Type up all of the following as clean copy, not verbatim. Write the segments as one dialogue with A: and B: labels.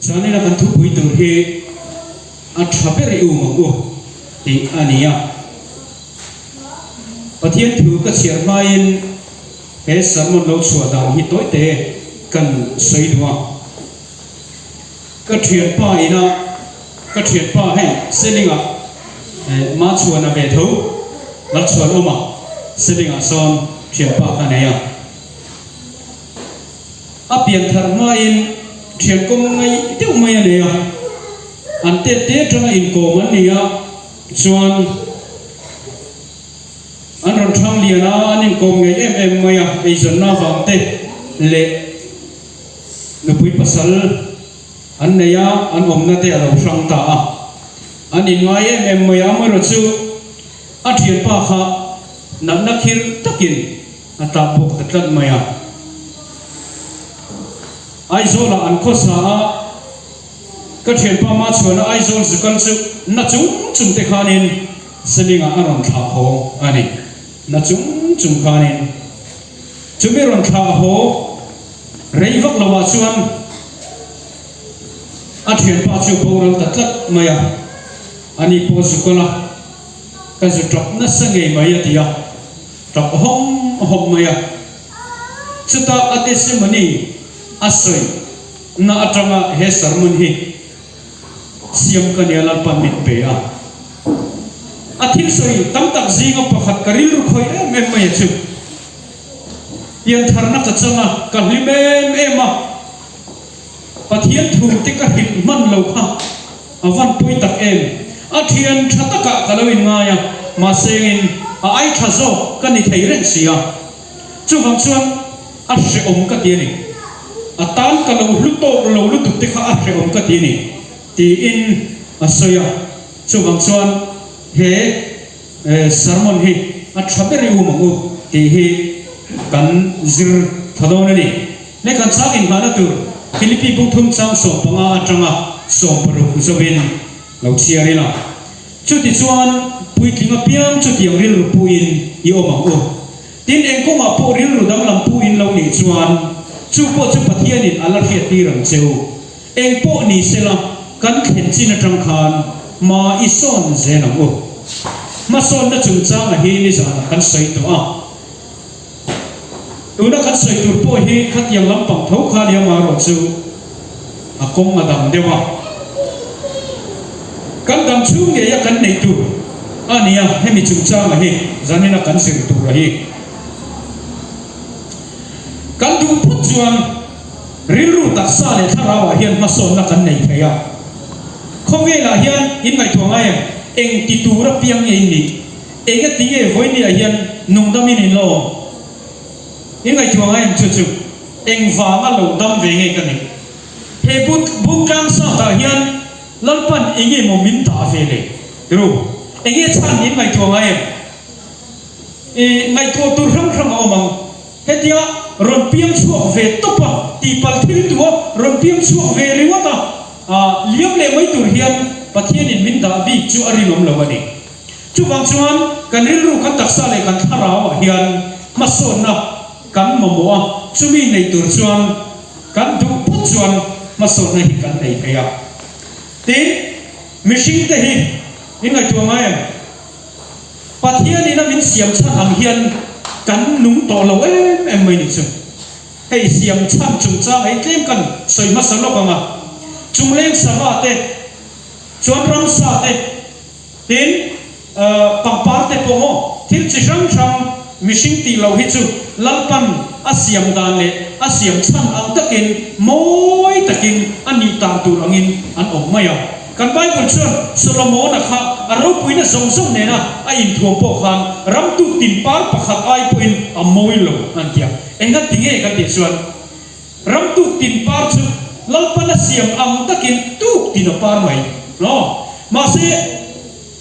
A: chuan in kan thu pui tur hi a thaperi u mang u ti ania pathian thu ka chiar mai in he samon lo chua dan hi toi te kan soi duwa ka thian pa ina ka thian pa he selinga ma chua na be tho la chua oma selinga son thian pa ka ne ya apian thar ma in thian kom ngai teu mai ne ya an te tanga in ko man nia chuan an ron thang liana anin kom ngai em maya ei zon na wang te le nu pui pasal an neya an omna te alo sang ta a an in ngai em maya ma ro chu a thian pa kha na khir takin ata pok tatlat maya ai zola an khosa a ka thian pa ma chuan ai zol zukan chu na chung te khanin selinga aron tha ho ani na chung khanin chumi ron tha ho reivak lawa chuan a thian pa chu boral tatlat maya ani po zukala ka zu trap na sangai maya tia trap hom maya chuta ate semani asoi na atanga he sarmun hi siam kaniala pamit pe a athil soi tam tak zinga pakhat karil ru khoi em mai chu yan tharna ka changa ka hlimem ema pathian thu te ka hil man lo kha awan pui tak em athian thataka kalawin nga ya ma sengin a ai thazo kani theiren sia chu wang chuan a hre om ka ti ni atan ka lo lu tu te kha a hre om ka ti ni ti in asoya chu wang chuan he sermon hi a thaberi u mangu ti hi kan zir thadon ni le kan changin hana tur philippi bung thum chang so panga atanga so paru zobin lo chiari la chu ti chuan pui tlinga piang chu ti ril ru puin i o mangu tin eng ko ma po ril ru dam lam puin lo ni chuan chu po chu pathian in ala hi ti rang cheu eng po ni sela kan khen chin atang khan ma ison zenang o ma son na chung chang a hi ni zana kan sei to a una kan sei tur po hi khat yang lam pang thau kha dia ma ro chu a kong adam dewa kan dam chu nge ya kan nei tu ania hemi chung chang a hi zanina kan sir tu ra hi kan du put chuan ril ru tak sa le tharawa hian ma son na kan nei phaya khowela hian in ngai thonga em eng ti tura piang ei ni enge ti e voi ni a hian nungdamin in lo in ngai thonga em chu eng wanga lo dam ve nge kan ni he buk tang sa ta hian lalpan enge mo min ta ve le ru enge chan in ngai thonga em e ngai tho tur ram omang hetia ron piang chuak ve topa ti pal thil tuwa ron piang chuak ve riwata liam le mai tur hian pathian in min da bi chu arilom lo ani chu wang chuan kan ril ru kan taksa le kan tharaw hian mason na kan momoa chumi nei tur chuan kan du put chuan mason na hi kan nei phaya ti mishing te hi in ngai tu ngai pathian in min siam chan ang hian kan nung to lo em mai ni chu hei siam chan chung cha hei tlem kan soi ma salo ka nga chungleng sawa te chuan ram sa te tin pangpar te pomo thil chi sang mishing ti lo hi chu lalpan asiam dan le asiam chan ang takin moi takin ani ta tu angin an om maya kan bible chuan solomon kha aro puina song ne na a in thuam po khan ram tu tin par pakhat ai puin a moi lo an tia enga tinge kan ti chuan ram tu tin par chu lalpana siam ang takin tu tin par mai no ma se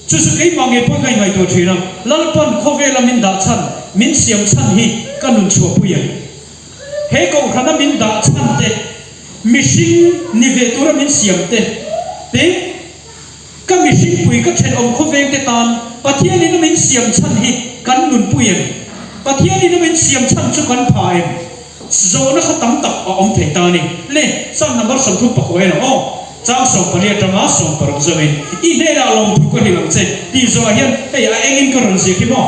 A: chu su kai mangi po kai ngai to thina lalpan khovela min da chan min siam chan hi kanun chu puya he ko khana min da chan te mishing ni ve tura min siam te ka mishing pui ka then om khoveng te tan pathian ni min siam chan hi kanun puya pathian ni min siam chan chu kan phaim zona kha tam tak om the ta ni le san number som thu pa ko eno trang som palia tama som parok zamin I ne da lom thu ko hilang che ti zo hian hey a engin ko ron se ki mo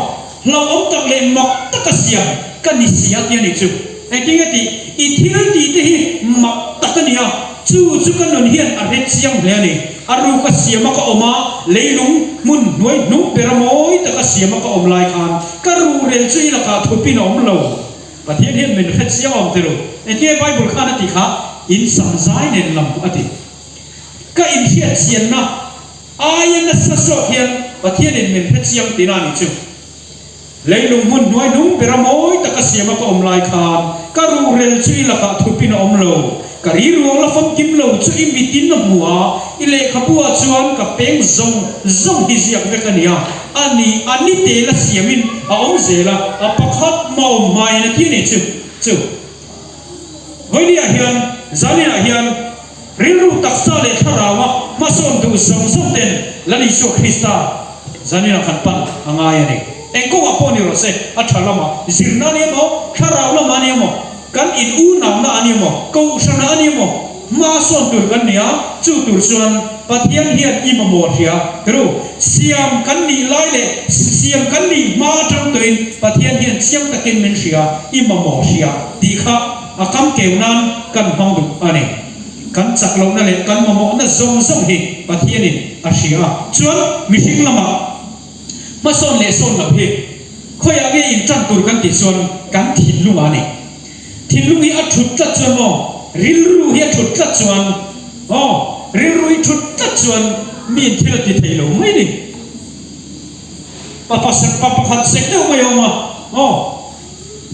A: lo om tak le mak tak siam kan ni sia ti ni chu ai ti ti I thil ti te hi mak tak ni a chu kan non hian a het siam le ni aru ka siam ka oma leilung mun noi nu peramoi tak siam ka om lai khan ka ru rel chui la ka thu pin om lo pathian hian men het siam om te ro ai ti bible khan ti kha in sam zai nen lam ati ka in hiat sian na ayan na sa so hian pathian in men het siam ti na ni chu leilung mun noi nu peramoi tak siam ka om lai khan ka ru rel chui la ka thu pin om lo kari ruang la fam kim lo chu im bitin na mua ile khapua chuan ka peng zong hi ziak vekania ani te la siamin a om zela a pakhat mau mai na ki ne chu voilia hian zalina hian rilru taksa le tharawa mason du som ten lani sho Krista zanina khan pan anga ya ne engko aponi ro se a thalama zirna ne mo tharawa ma ne mo kan in u nam na ani mo ko sana ani mo ma son tur kan nia chu tur chuan pathian hian I ma mo hia kru siam kan ni lai le siam kan ni ma tang tuin pathian hian siam takin men hia I ma mo hia ti kha akam keunan kan hong du ani kan chaklo na le kan ma mo na zong hi pathian in a hia chuan mi hing lama ma son le son la hi khoya ge in chan tur kan ti chuan kan thin lu ani thin lu hi a thut tla chuan mo ril ru hi a thut tla chuan ril ru hi thut tla chuan min thil ti thei lo mai ni pa khat sek no mai ma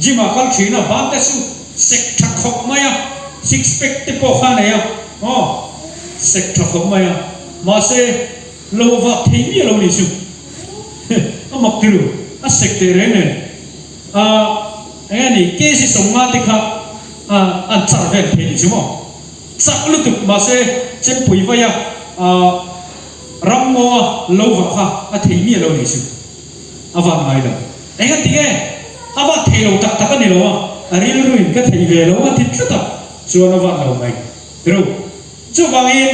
A: jima kal thina ban ta su sek thak khok mai a six pack te po kha ne a sek thak khok mai a ma se lo va thei mi lo ni su a mak tiru a sek te re ne ani kesi somma te kha an char vel the ni chumo chak lu tu ma se chen pui va ya ram mo lo va kha a thei mi lo ni chu ava mai lo enga ti ge ava thei lo tak tak ni lo a ril ruin ka thei ve lo a ti chuta chuan ava lo mai ro chu wang in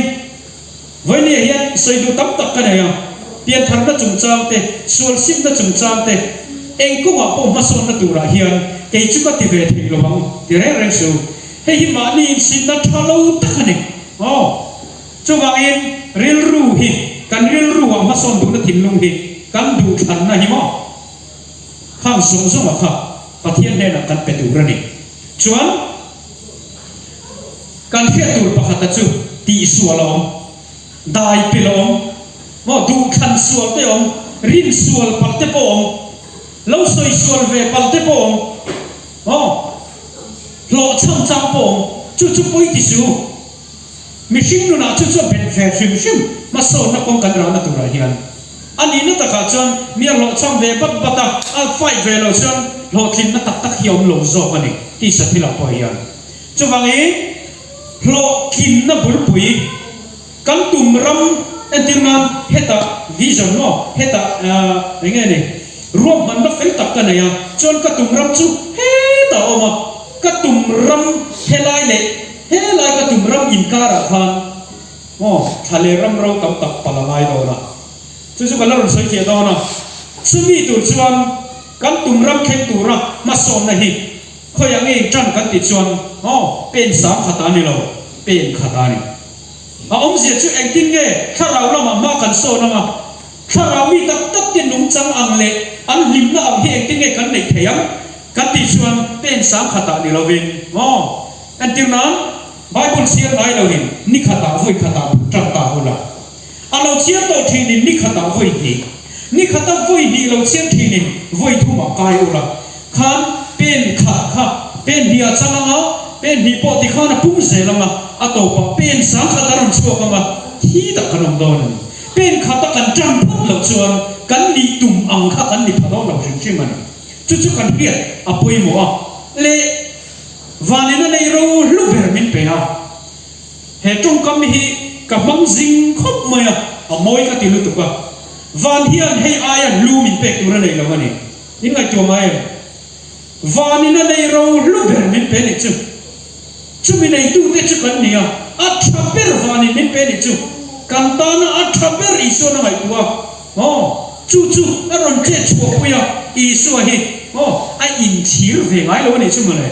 A: voi ni hian soi du tam tak ka ne ya pian thar na chung chang te sual sim na chung chang te eng ko wa po ma son na tu ra hian ke chu ka ti ve thei lo bang ti re su he hi ma ni sin na thalo tak ni chu wang in ril ru hi kan ril ru wa ma son du na thin lung hi kan du than na hi mo khang song wa kha pathian ne na kan pe tu ra ni chuan kan hiat tur pakhat chu ti sualom dai pilom mo du khan sual te om rin sual pak te po om lo soi sual ve pal te po om lo chang po om chu poi ti su mi hing nu na chu ben ve shim ma so na kong kan ra na tu ra hian ani na ta ka chon mi lo chang ve bat bata al fight ve lo chon lo thin na tak hiom lo zo ani ti sa thila po hian chu wangi lo kin na bul pui kan tum ram entirnan heta vision no heta nge ni ruam man na fel tak ka na ya chon ka tum ram chu heta oma ka tum ram helai ka tum ram in kara khan thale ram ro tam tak palamai do na chu ka lar soi ke do na sumi tu chuan kan tum ram khen tu ra ma som na hi khoyang e tran kan ti chuan pen sam khata ni lo pen khata ni ông diệt chữ anh tin nghe khá rau lắm mà cần sâu lắm mà khá rau mi tập tiền nung trắng ăn lệ ăn lim nó ăn hiện tin nghe cần này thấy không cần tỷ xuân bên sáng khát ta đi lâu viên anh tin nói Bible xia nói lâu hình ní khát ta vui khát ta trăng ta hôn là anh lâu xia đầu thì ní khát ta vui đi ní khát ta vui đi lâu xia thì ní vui thu mà cay hôn là khán bên khát bên bia trăng ăn áo bên bì bò thì khán là bung dễ lắm mà atau pa pen sang khataran chuak ama hi ta kanam don pen khata kan tram phut lo chuan kan ni tum ang kha kan ni phado lo jing man chu kan hiat apoi mo le vanena nei ro lu ber min pe ha he tung kam hi ka mang jing khop maya amoi ka ti lu tu ka van hian hei ayan lu min pe tu ra nei lo ani in ngai tu mai vanena nei ro lu ber min pe ni chu chú mình này tu thế chú cần nia athaper vani min pe ni chú kan ta na athaper isu na ngai tua chú aron che chua puya isu hi a in thir ve ngai lo ni chú mà này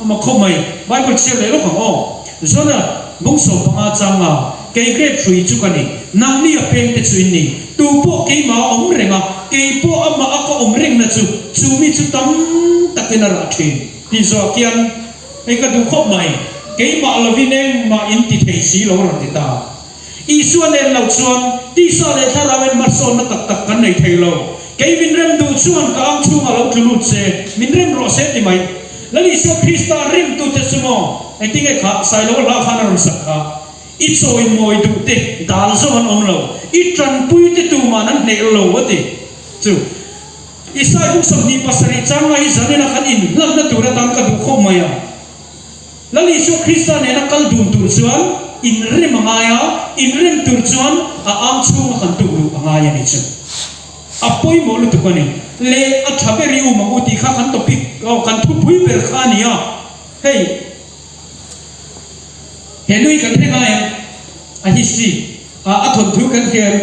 A: mà không mày Bible chia lấy lúc không rồi là bông sầu bằng trang à cái grep chui chú cái này nang ni a pen te chui ni tu po cái mà ông reng à cái po ama ako ông reng na chú mi chú tam takin na ratin thì do kian cái du không mày cái mà là viên em mà in thì thấy xí lo rồi thì ta isu nên lâu chuan ti sa le thara wen mar son na tak kan nei thei lo cái viên rem du chuan ka ang chung a lo tu lut se min rem ro se ti mai lali so Krista rim tu te sumo ai ti nge kha sai lo la khana ron sakha i choi moi du te dal zo an om lo i tran pui te tu ma nan ne lo wa te chu i sai bu som ni pasari chang ai zanena khan in lam na tu ra tam ka du khom maya lali so Krista ne na kal dun tur chuan in rem angaya in rem tur chuan a ang chung khan tu ru angaya ni chu apoi mo lu tu ko ni le a thaberi u ma uti kha kan topic kan thu pui ber kha nia hey henui kan thenga a history a thon thu kan hian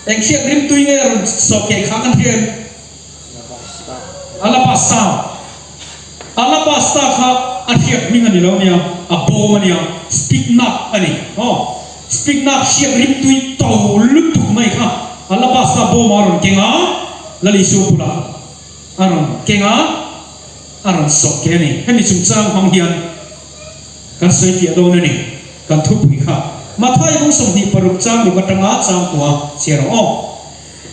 A: eng siak rim tui nge ron so ke kha kan hian alabasta kha a hiak mi ngani lo nia a bo mania speak nak ani speak nak siak rim tui to lu tu mai kha alabasta bo maron kenga lali su pula aron kenga aron sok ke ni hemi chung chang hong hian kan soi ti do na ni kan thu pui kha mathai bung som ni paruk chang lu batanga chang tua chero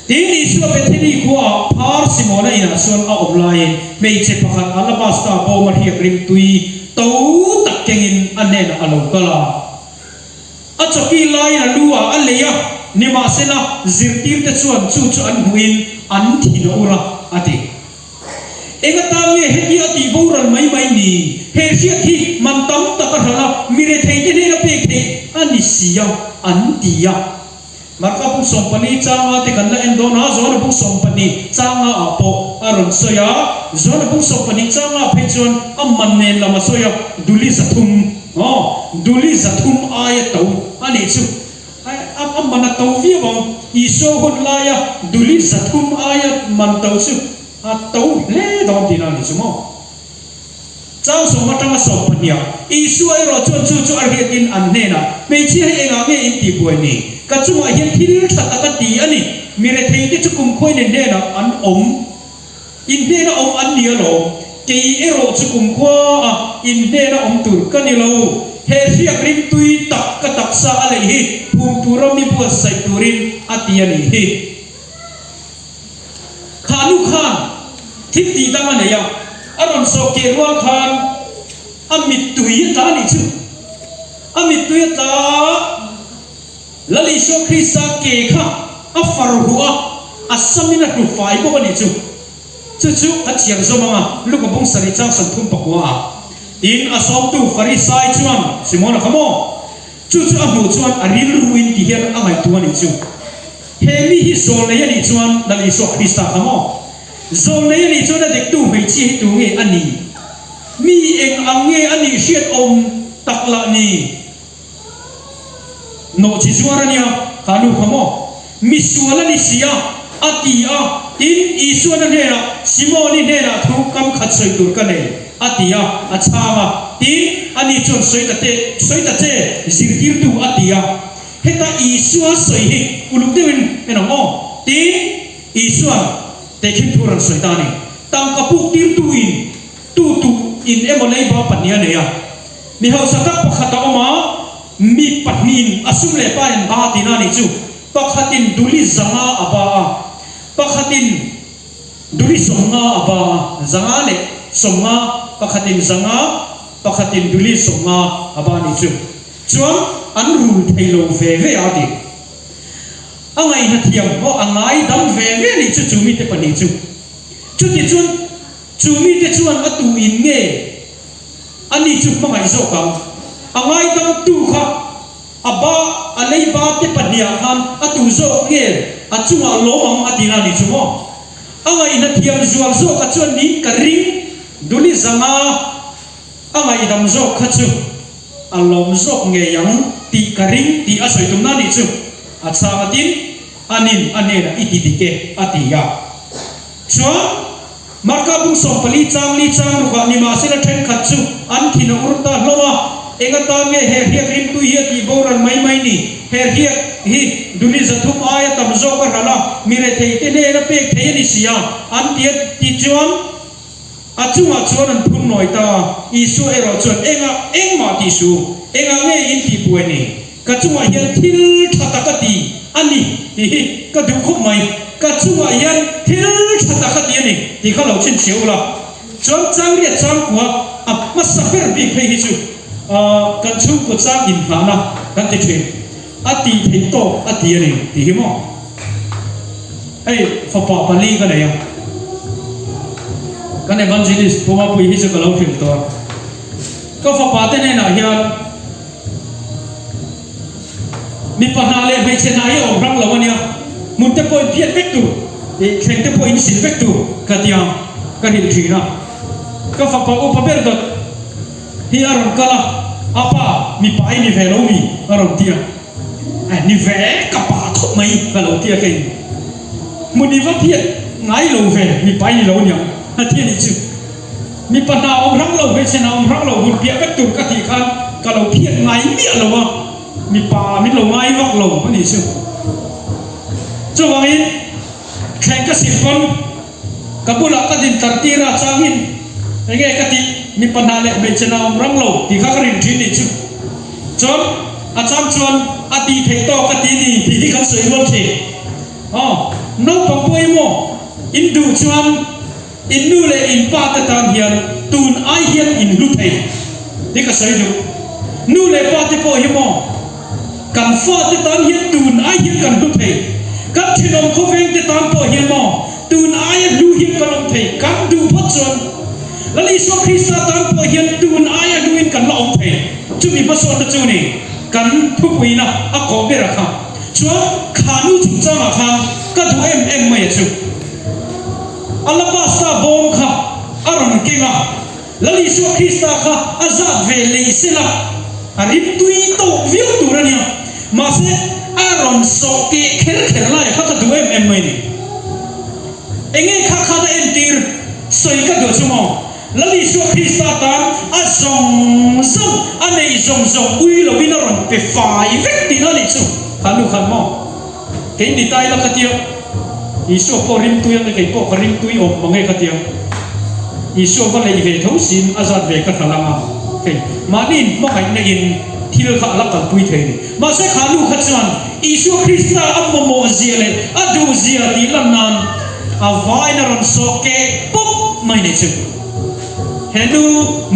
A: tin isu be thini khuwa phar simona ina son a online mei che pakhat alabasta bo mar hi rim tui to tak kengin anena alo kala a choki lai na luwa aleya nima sena zirtir te chuan chu an huin an thina ura ati enga tamye heti ati boral mai ni he siak hi man tam takara mire theite ne la pe the ani sia an dia marka bu sompani changa te kan la endona zona bu sompani changa apo aron soya zona bu sompani changa phechon amman ne lama soya duli zathum ayatu ani chu amana tawfi bang iso hon laya duli zathum ayat man taw su taw le dom dinani sumo chau so matanga so pania isu ai ro chu arhetin annena me chi hai enga me in ti boi ni ka chu a hian thil thata ka ti ani mire thei te chu kum khoi ne na an om in ne na om an nia lo ke ero chu kum kho in ne na om tur ka ni lo he riak rim tui tak ka tak sa ale hi phum turam mi bu sai turin atiani hi khanu khan thik ti dang ane ya aron so ke ruwa khan amit tui ta ni chu amit tui ta lali so Krista ke kha afar huwa asamina tu fai bo ni chu a chiang zo manga lu ko bong sari chang san thum pakwa in asom tu farisai chuan simona khamo chu amu chuan aril ruin ti hian angai tu ani chu hemi hi so le ani chuan dali so Krista khamo zo le ani chuan dek tu hei chi tu nge ani mi eng ange ani hiat om takla ni no chi chuarania kanu khamo mi suala ni sia atia in isuana nena simoni nena thu kam khat soi tur ka ne atia achama tin ani chon soita te zirtir tu atia heta isua soi hi uluk dewin enamo tin isua tekin thuran soitani tam kapuk tir tu in emolei ba pania ne ya mi hausa ka pakhata oma mi patnin asumle pa en ba dinani chu pakhatin duli zanga aba pakhatin duli somnga aba zanga le somnga pakhatin zanga pakhatin duli somnga aba ni chu chuan an rul thailo ve ati angai na thiam ho angai dam ve ni chu mi te pani chu ti chuan chumi te chuan atu in nge ani chu mangai zo kam angai dam tu kha aba alei ba te pania khan atu zo nge achunga lomang atina ni chumo angai na thiam zual zo ka chuan ni ka ring duli zanga angai ดำโจกขัดจูอารมณ์โจกเงียงตีกระริงตีอาศัยตรงนั้นนี่จูอาชาดินอันนี้นะอิติดิเกอติยาชัวมาร์กบุษสมปลีจางลูกนิมาสิละเทนขัดจูอันที่นอุรตาลมาเองตามเฮเรียกริมตุยตีโบราณไม่นี่เฮเรียกฮีดุนิจัตุมอายตำโจกระละมีเรทีเตเนระเปกเทนิสิยาอันเดียติจวนอาจุมาชวนนั้นพุ่งหน่อยตาอิสุเอรอชวนเองมาติสูเองเงยอินทีป่วยนี่กัจจุมาเฮียนทิลทัตกตีอันนี้ที่ก็ดูคุ้มไหมกัจจุมาเฮียนทิลทัตกตีนี่ที่เขาเราเช่นเชียวละจวนจังเรียจังกัวมาสักเป็นปีเพย์จูกันชูกุจังอินหานะกันติดเทอตีเทโตอตีนี่ที่หิมะไอ้ฝาปาปลีกันไหนอ่ะกันในวันจีนิสผมว่าผู้หญิงจะกล่าวถึงตัวก็ฝาปาเต้นเนี่ยนะเฮียมีปัญหาเลยไม่เช่นนายองรังเราเนี่ยมุนเตปอยเพียรเวกตูเข่งเตปอยอินสินเวกตูกันที่ยังกันหินทีนะก็ฝาปาอุปเบรดที่อารมณ์กันละอาป้ามีไปมีแฟนมีอารมณ์ที่ยังนี่แฟนกับป้าทุกไม่แฟนเราที่ยังไงมุนีว่าเพียรไงเราแฟนมีไปเราเนี่ยที่นี่จึงมีปัญหาองรังเราไม่ใช่นะองรังเราหุ่นเพียรเวกตูกันที่กันก็เราเพียรไงเมียเราวะมีป่ามีลงไม้วักลงนี่ซึ่งจังหวะนี้แข่งกับ10 คนกับบุรุษก็ดินตัดตีราชาหินยังไงก็ที่มีปัญหาเล็กไม่ชนะรังโลที่ข้าก็ริมที่นี่ซึ่งจนอาจารย์ชวนอดีตเทโตก็ที่นี่ที่เขาสวยล้วนเทน้องปังปุยโมอินดูชวนอินดูเลยอินป้าตะตามเฮียนตูนไอเฮียนอินลุเทที่เขาสวยดูนู่เลยป้าที่พ่อเฮียโมกันฟ้าที่ตามเฮียนตูนไอเฮียนกันลุเทกันที่น้องเขาเวงที่ตามพ่อเฮียโมตูนไอเฮียนดูเฮียนกันลุเทกันดูพัดชวนแล้วลิสวคริสต์ตามพ่อเฮียนตูนไอเฮียนดูเฮียนกันลุเทจุมีพัดชวนจุนี่กันทุกวีนะอักโกเบรักค่ะชัวขานุจุจ้ามาค่ะก็ดูไม่จุอัลลาบาสตาบอมค่ะอารมณ์เก่งอ่ะแล้วลิสวคริสต์ค่ะอาซาเวลีสิละอันนี้ตุยโตวิวตัวเนี่ยมาเสอารมณ์โซเกเคลไล่เขาก็ดูไม่นี่เองข้าได้เอ็นตีร์สวยก็ดูชั่วโมงแล้วลิสวคริสต์ตามอาซงอันนี้ซงอุ้ยเราวินารันไปฝ่ายเวกตีนั่นนี่ชั่วขันดูขันมองเก่งดีตายแล้วก็เดียวอีสวพอริมตุยอะไรกันพอริมตุยอมบางไงก็เดียวอีสวก็เลยเวทเขาสินอาซาเวก็ทลามามานี่มองให้ในอินที่เราขับลักกันปุยเทนี่มาเสกขาลูกขัดสันอิสุคริสต์อัมโมเซียเลยอดูเซียดีลันนันอาวายนรันโซเกปุ๊บไม่เนี่ยจึงเห็นดู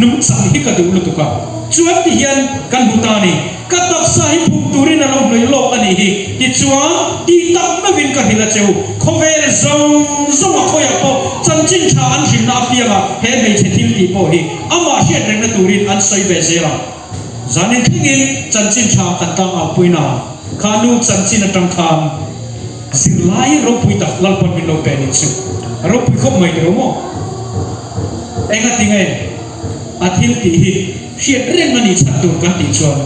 A: นุ่มสังฮิกดูลุตุกะจวบที่เห็นกันบุตานี่กัตักสาหิพุตุรินาลงในโลกอันนี้ที่จวบที่ตักไม่วินกันฮิลาเจ้าเขาเวรซงมาคอยปอจันจินชาอันหินนาเปียกะเห็นไม่เช่นที่ที่ปอฮีอามาเห็นเรื่องนั้นตุรินอันใส่เบเซราจานินทิ้งจันจินชากันตั้งอาปุยนาขานุจันจินตั้งคำสิ่งไล่รบปุยตักลัลปันมิโลเปนิสุรบปุยเขาไม่ได้รู้มั้งเองก็ทิ้งไงอาทิตย์ที่เขียนเรื่องนี้ชัดตัวกันติดชวน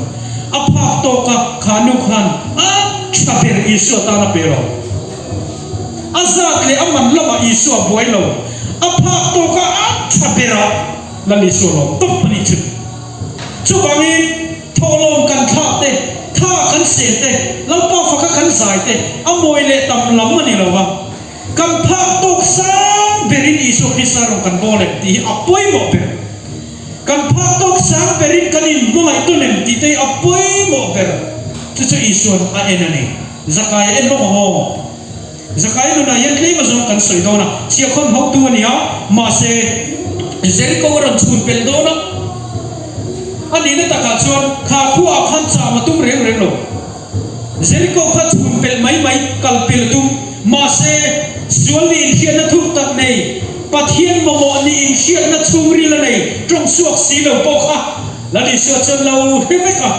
A: อภาคโตกับขานุขันชาเปรอิสุตานาเปโรอาซาดเลยอามันละมาอิสุบวยโลอภาคโตกับชาเปราลลิสุโลตบมันอีกชุบามีทอลงกันท่าเตะท่าขันเสียเตะแล้วป้าฝักขันสายเตะอมวยเละตำล้ำมันนี่หรอวะกันภาคตกซ้ำเบรินอิสุคริสต์รองกันโบเล็กที่อับป่วยหมดเปกันภาคตกซ้ำเบรินกันอินบ่อยตัวหนึ่งที่เตะอับป่วยหมดเปจะอิสุนอันนี้จักรายเอ็นโลโฮจักรายนู่นน่ะยังเคยมาส่งกันสวยตัวน่ะเสียคนเขาตัวเนี่ยมาเสเซริโกวรันชุนเป็นตัวน่ะอันนี้นั่นตะการชวนข้าคู่อาคันสามาตุ้มเร่งโลเซริโกขัดชุนเป็นไม่กัลเปลตุ้มมาเสสวนลีนเขียนนัทุกตัดในปัทเฮียนโมโมนี่อินเขียนนัทุมรีละในตรงสวกสีเหลวปอกะแล้วดิเสือจนเราเฮ้ยไม่กะ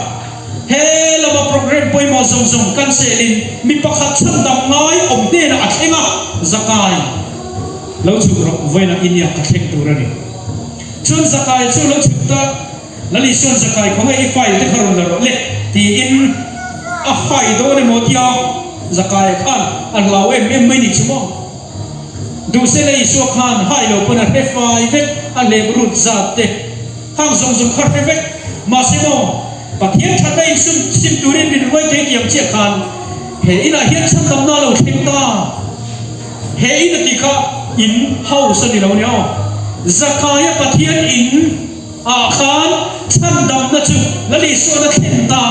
A: เฮ้เรามาโปรแกรมป่วยมาส่งกันเซลินมีประคัดชั้นดำน้อยอมเน่นะอัดเองะจักรายแล้วชุดเราไว้นะอินเดียกัดเข่งตัวนี่ชนจักรายชนแล้วชุดตา lali son zakai khong ei fai te kharon la ro le ti in a fai do ne motia zakai khan an law em mai ni chumo du se le isu khan hai lo pona he fai ve a le brut zat te hang zong zong khar ve ma se no pathian thata in sum sim turin bin roi te kiam che khan he ina hian cham dam na lo theng ta he ina ti kha in hau sa ni lo ne o zakaya pathian in a khan cham dam na chu lali so na theng ta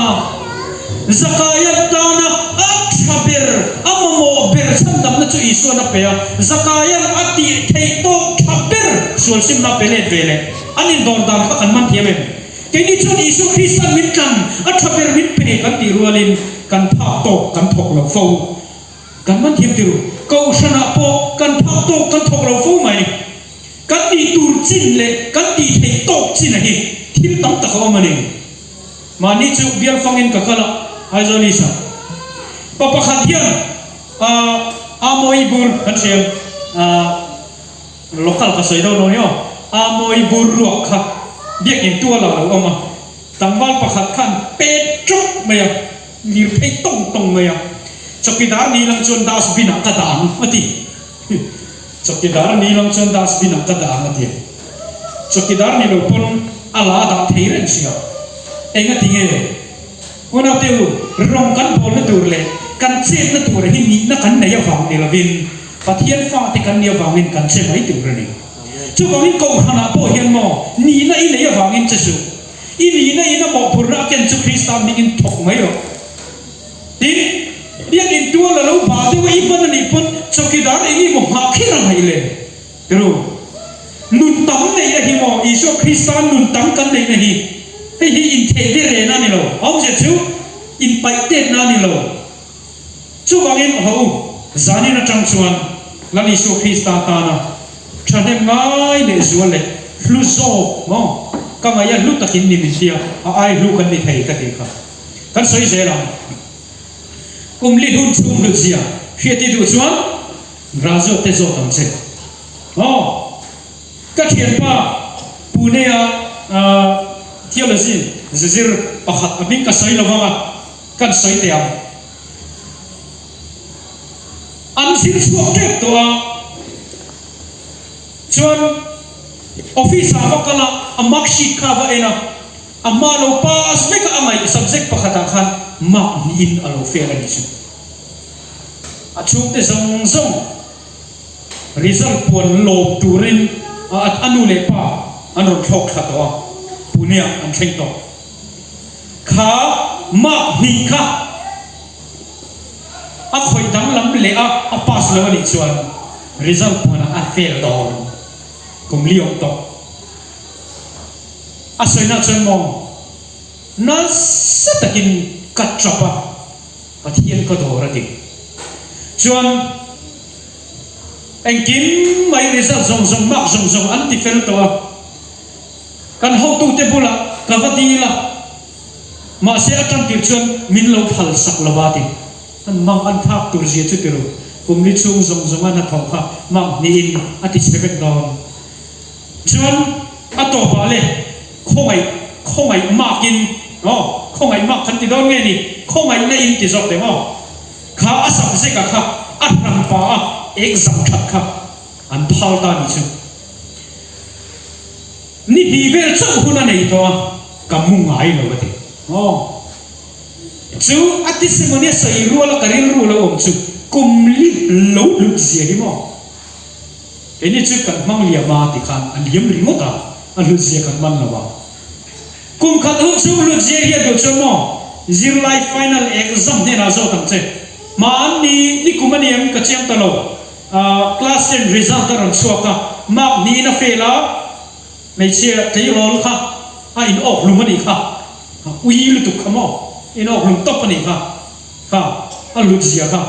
A: zakaya ta na akhaber amamo ber cham dam na chu isu na pe zakaya ati thei to khaber sul sim na pele pele anin don dan kha kan man thiamen cái đi chọn Isu Christ min kan at thaber min pe kan ti rualin kan pha to kan thok lo fo kan man thiam ti ru ko sana po kan pha to kan thok lo fo mai kan ti tur chin le kan ti thei to chin hi thil tam ta khaw mani mani chu bial fangin ka kala ai zo ni sa papa khatian amoi bur kan siam local ka soi do no yo amoi bur ruak kha biếc in tua là ông mà tàng văn pakhat khan pe chok mày lir pe tong tong mày cho cái đá ni lang chôn das bina cả đám mà đi cho cái đá ni lang chôn das bina cả đám mà đi cho cái đá ni lo pon ala đã thấy rồi xíu anh nghe tiếng nghe con nào tiêu rong cắn bol nó tur le cắn chết nó tur hi ni nó cắn này vàng ni là vin và thiên pha thì cắn nhiều vàng mình cắn chết mấy tur rồi chú vàng in cầu hana po hiền mò ni na in lấy vàng in chú in ni na in mò phur ra ken chú Christian ni in thok mấy rồi tin điếc in tua là lâu bà thì vậy phân ni phân cho cái đó anh mò hạ khi làm hay lên rồi nun tắm này là hi mò Isu Christian nun tắm căn này này hay hi in thế để rèn anh lo ông sẽ chú in bay tên anh lo chú vàng in hậu zani na trăng chuan là Isu Christian ta na cho nên ngay để rồi lệ lu zo mo các ngày lu ta kinh niệm tia ai lu kan đi thầy cái gì cả kan soi dễ lắm li hun chung được gì à khi đi được chuan razo te zo tam che các thiền pa pune theology zir pakhat abin ka soi lawanga kan soi te am an sin chuak tek to chuan office avakala amak sheet kha va ena amalo pass me ka amai subject pakhata khan mak in alo fail ani chu achuk te zong zong result pon lob turin at anu le pa anro thok khatwa punia an theng to kha mak ni kha a khoi dang lam le a pass lo ani chuan result pon a fail don cùng liom to a soi na chen mo na satakin katrapa pathian ko do ra di chuan anh kim mai result zong zong mak zong zong anti fail to kan ho tu te bula kavati la ma se atang tir chuan min lo phal sak lawati an mang an thak tur zia chu tiru cùng li chung zong zong an thong kha mang ni in ati chepek don chuan ato ba le khongai makin khongai mak khan ti don nge ni khongai na in ti zok de mo kha asam se ka kha atram pa exam that kha an phal ta ni chu ni hi vel chu huna nei to kamu ngai lo ba ti chu atisimone sai ruala karin ruala om chu kumli lo lu zia hi mo ini chu kan mang lia ma ti khan an liam ringo ta an lu zia kan man lawa kum khat hu chu lu zia hi do chu mo zero life final exam ne na zo tam che ma an ni kumaniam ka chiam ta lo class 10 result ta ran chuaka mark ni na fela me chia thei rol kha a in ok lu mani kha ui lu tu khamo in ok lu top ani kha a lu zia kha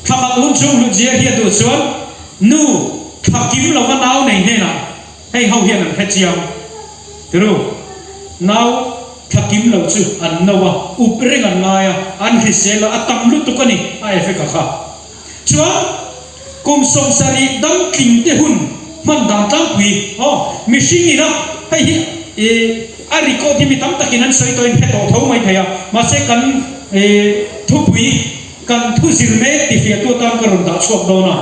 A: kha hu chu lu zia hi do chuan nu kim lo ka nau nei ne na hei hau hian an khachiam tru nau kim lo chu an nawa upreng an naya an hisela atam lu tu kani a efe ka kha chua kum som sari dam king te hun man dam tang pui machine ina hei ari ko di mi tam takinan soi to in pheto tho mai thaya ma se kan thu pui kan thu zirme ti fia tu tan karon da chok do na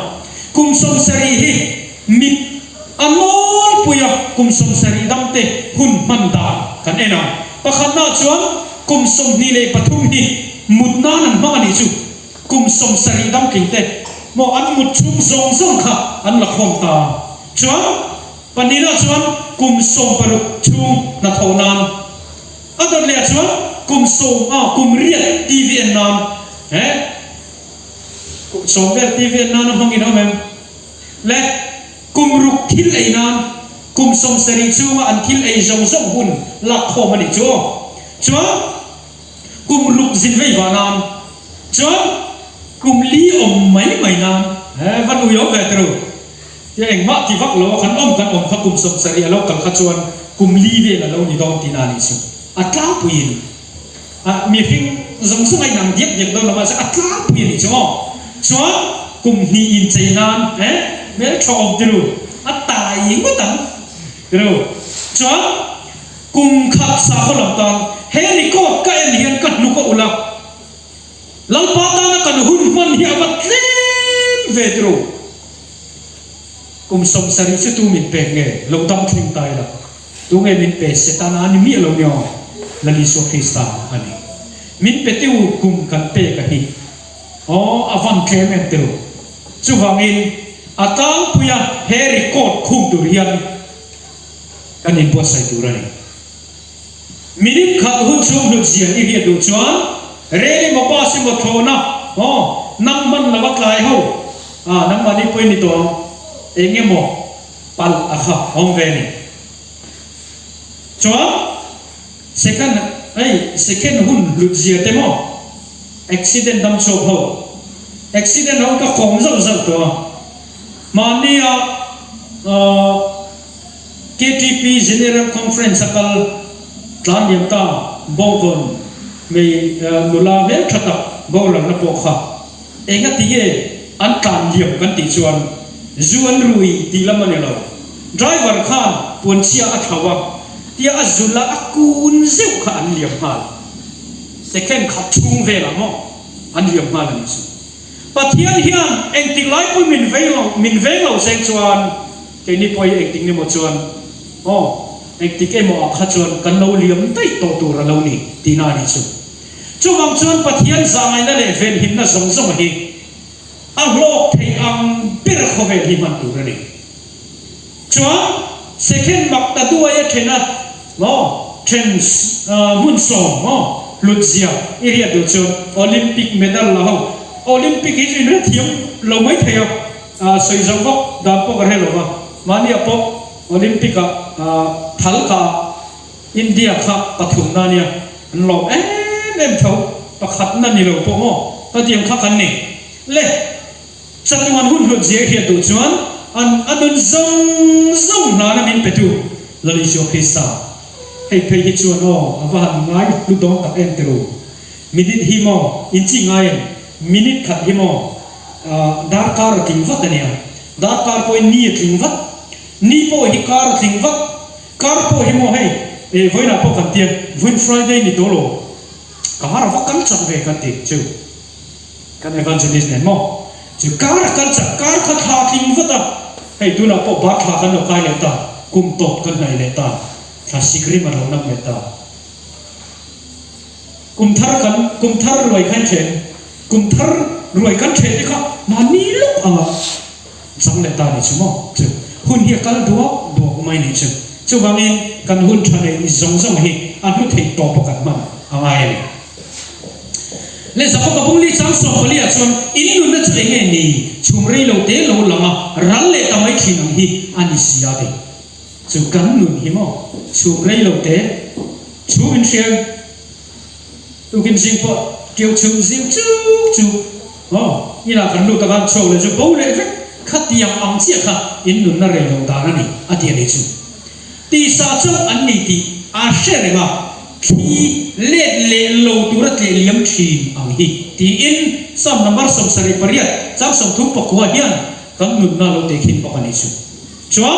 A: kum som sari hi mi amol puya kum som sari damte hun manda kan ena pakhat na chuan kum som ni le pathum hi mutna nan ma ni chu kum som sari dam kinte mo an mut chung zong zong kha an la khom ta chuan panina chuan kum som paru chung na thonan adon le chuan kum som kum riat tv nam kum som ver tv nam hong in homem le kum ruk thil ei nan kum som sari chunga an thil ei zong zong hun la khom ani chu chuan kum ruk zin vei wa nam chuan kum li om mai mai nam văn uyo về từ thì anh mắc thì vắt lo khăn om khăn kum som sari alo kan khát chuan kum li về là lâu ni don tin ani chu atla puin mi phim zong zong ai nam diep diep đâu là mà sẽ atla puin chu chuan kum ni in chei nan mẹ cho om từ atai ying quá tận từ chuan kum khát sa khó làm tan heri ko ka en hian kat nu ko ula lalpa ta na kan hun man hi abat lim về từ kum som sari chu tu min pe nge lo dam thing tai la tu nge min pe setan ani mi lo nyo la li so Krista ani min pe tiu kum kan pe ka hi avan klemen tu chu wangin atang puya heri kot khum tu rian kan in po sai tu rani minit khat hun chu lu jian i hi du chuan re mo pa sim mo thona nam man la wat lai ho nam ma ni poi ni to enge mo pal akha hong ve ni chuan second hun lu jia te mo accident dam chop ho accident ho ka khom zau zau to mania KTP General Conference akal tlan yam ta bogon me lula ve thata bolang na po kha enga tiye an kan liam kan ti chuan zuan rui ti lamani lo driver khan ponchia athawa tia azula akun zeu kha an liam hal second kha chung ve la mo an liam hal ni chu pathian hian eng ti lai pui min ve lo seng chuan ke ni poi eng ting ni mo chuan eng ti ke mo kha chuan kan lo liam tai to tu ra lo ni ti na ni chu chu wang chuan pathian zangai na le ven him na zong zong hi ang lok thei ang bir khove hi man tu ra ni chuan second mak ta tu ai thena trans mun song lutzia area do chuan Olympic medal la ho Olympic hi in ra thiam lo mai theo soi zong bok da po ka helo ba mani apo Olympic a thal ka India kha pathum na nia an lo em thau pakhat na ni lo po mo patiam kha kan ni le chatuan hun hu je hi tu chuan anun zong na na min petu lali jo Krista hei pe hi chuan awan ngai lu dong tak en teru minit hi mo in chi ngai minit khat hi mo dar kar king vat ania dar kar po ni king vat ni po hi kar king vat kar po hi mo hei voina po kan tiam voin Friday ni dolo kar va kan chak ve kan ti chu kan evangelist nen mo chu kar kan chak kar kha tha king vat a hei tu na po ba tha kan no kai le ta kum tot kan nai le ta tha sikri ma lo nak le ta kum thar roi kan chen kum thar roi kan chen ni kha ma ni luk anga sang le ta ni chu mo chu hun hi kal do mai ni chu chu wangin kan hun thane ni zong zong hi an hu thei to po kan ma angai ni le za ko bung li chang so ko li a chon in nu na chai nge ni chum rei lo te lo lama ral le ta mai thin ang hi ani sia de chu kan nun hi mo chu rei lo te chu in share tu kim sing po kêu chu ziu chu ni la kan lu ta kan chou le chu bo le ve khat yang ang chia kha in nun na rei lo ta na ni a ti ni chu ti sa chu an ni ti a she le ma khi le lo tu ra te liam thi ang hi ti in sam number som sari pariat chang som thu pok wa hian kan nun na lo te khin pok ani chu chuan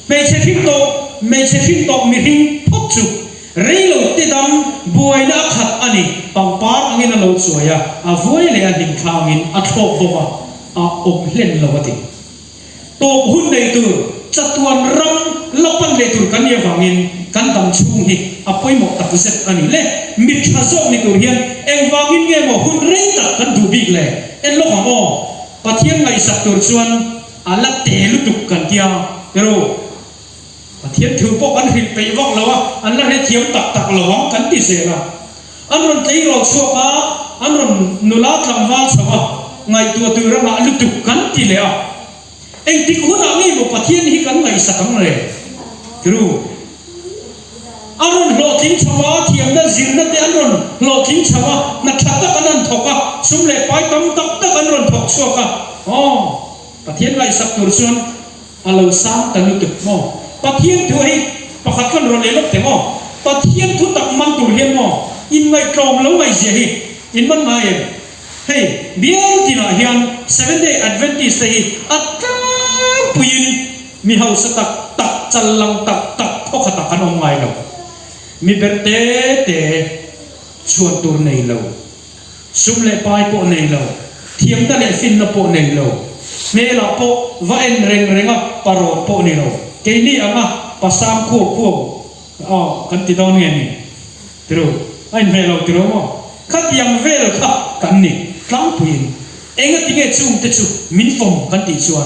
A: pe che thim to ไม่ใช่ทิ้งตกมีทิ้งพบจุเรื่องเราติดดำบวยนักขัดอันนี้ปังปาร์อันนี้เราสวยอ่ะบวยเลยอันนี้ทางอินอัดโลบมาอบเล่นเราติตัวหุ่นในตัวจัตุวันรำลับปันในตัวกันเนี่ยฟังอินกันดำชูนี่ป่วยหมดตัดเสร็จอันนี้เลยมิดชาโซในตัวเฮียนเอ็งฟังอินเงี้ยหมดหุ่นเร่งตัดกันดูบิ๊กเลยเอ็งโลกของอ๋อปะเทียนไงสักตัวส่วนอะไรเตะลุตุกันเดียวเดี๋ยวเทียนถือพวกอันหินไปวักแล้วว่าอันนั้นให้เทียมตักหลวงกันที่เสียละอันนั้นใจเราชัวร์อันนั้นนุลาทำว่าสวะไงตัวระมาลุตุกันที่เลยเอ็งที่คุณอามีบอกปะเทียนที่กันไงสักครั้งเลยรู้อันนั้นโลกินชาวะเทียมนั้นจิรนั้นอันนั้นโลกินชาวะนักขัดกันนั้นถกสุ่มเล็กไปตั้มตักกันนั้นถกชัวร์อ๋อปะเทียนไงสักตัวส่วนอาเราสร้างกันลุตุกมั่งปะเทียนถอยปะขัดกันรอเลยลบแต่มั่งปะเทียนทุตักมันตัวเฮียนมั่งอินไงกรอมแล้วไงเสียหิอินมันไงเฮ้ยเบี้ยที่น่ะเฮียน 7 Day Adventist เฮ้ยอัตตาปุยนมีเฮาสตักจัลลังตักพวกขัดกันองไงเรามีเบอร์เต้ชวนตัวในเราสุ่มเล่ไปโปในเราเทียมตะเล่ฟินละโปในเราเมล่าโปว่าเอ็นเร่งปารอดโปในเราแค่นี้อ่ะภาษาคู่กันติดตอนนี้นี่ทีรู้ไอ้เมล่าทีรู้มั้งขัดยังเวลค่ะกันนี่ตั้งปุยนเอ็งก็ทิ้งไอ้ชุ่มเตชุ่มมินฟงกันติดชวน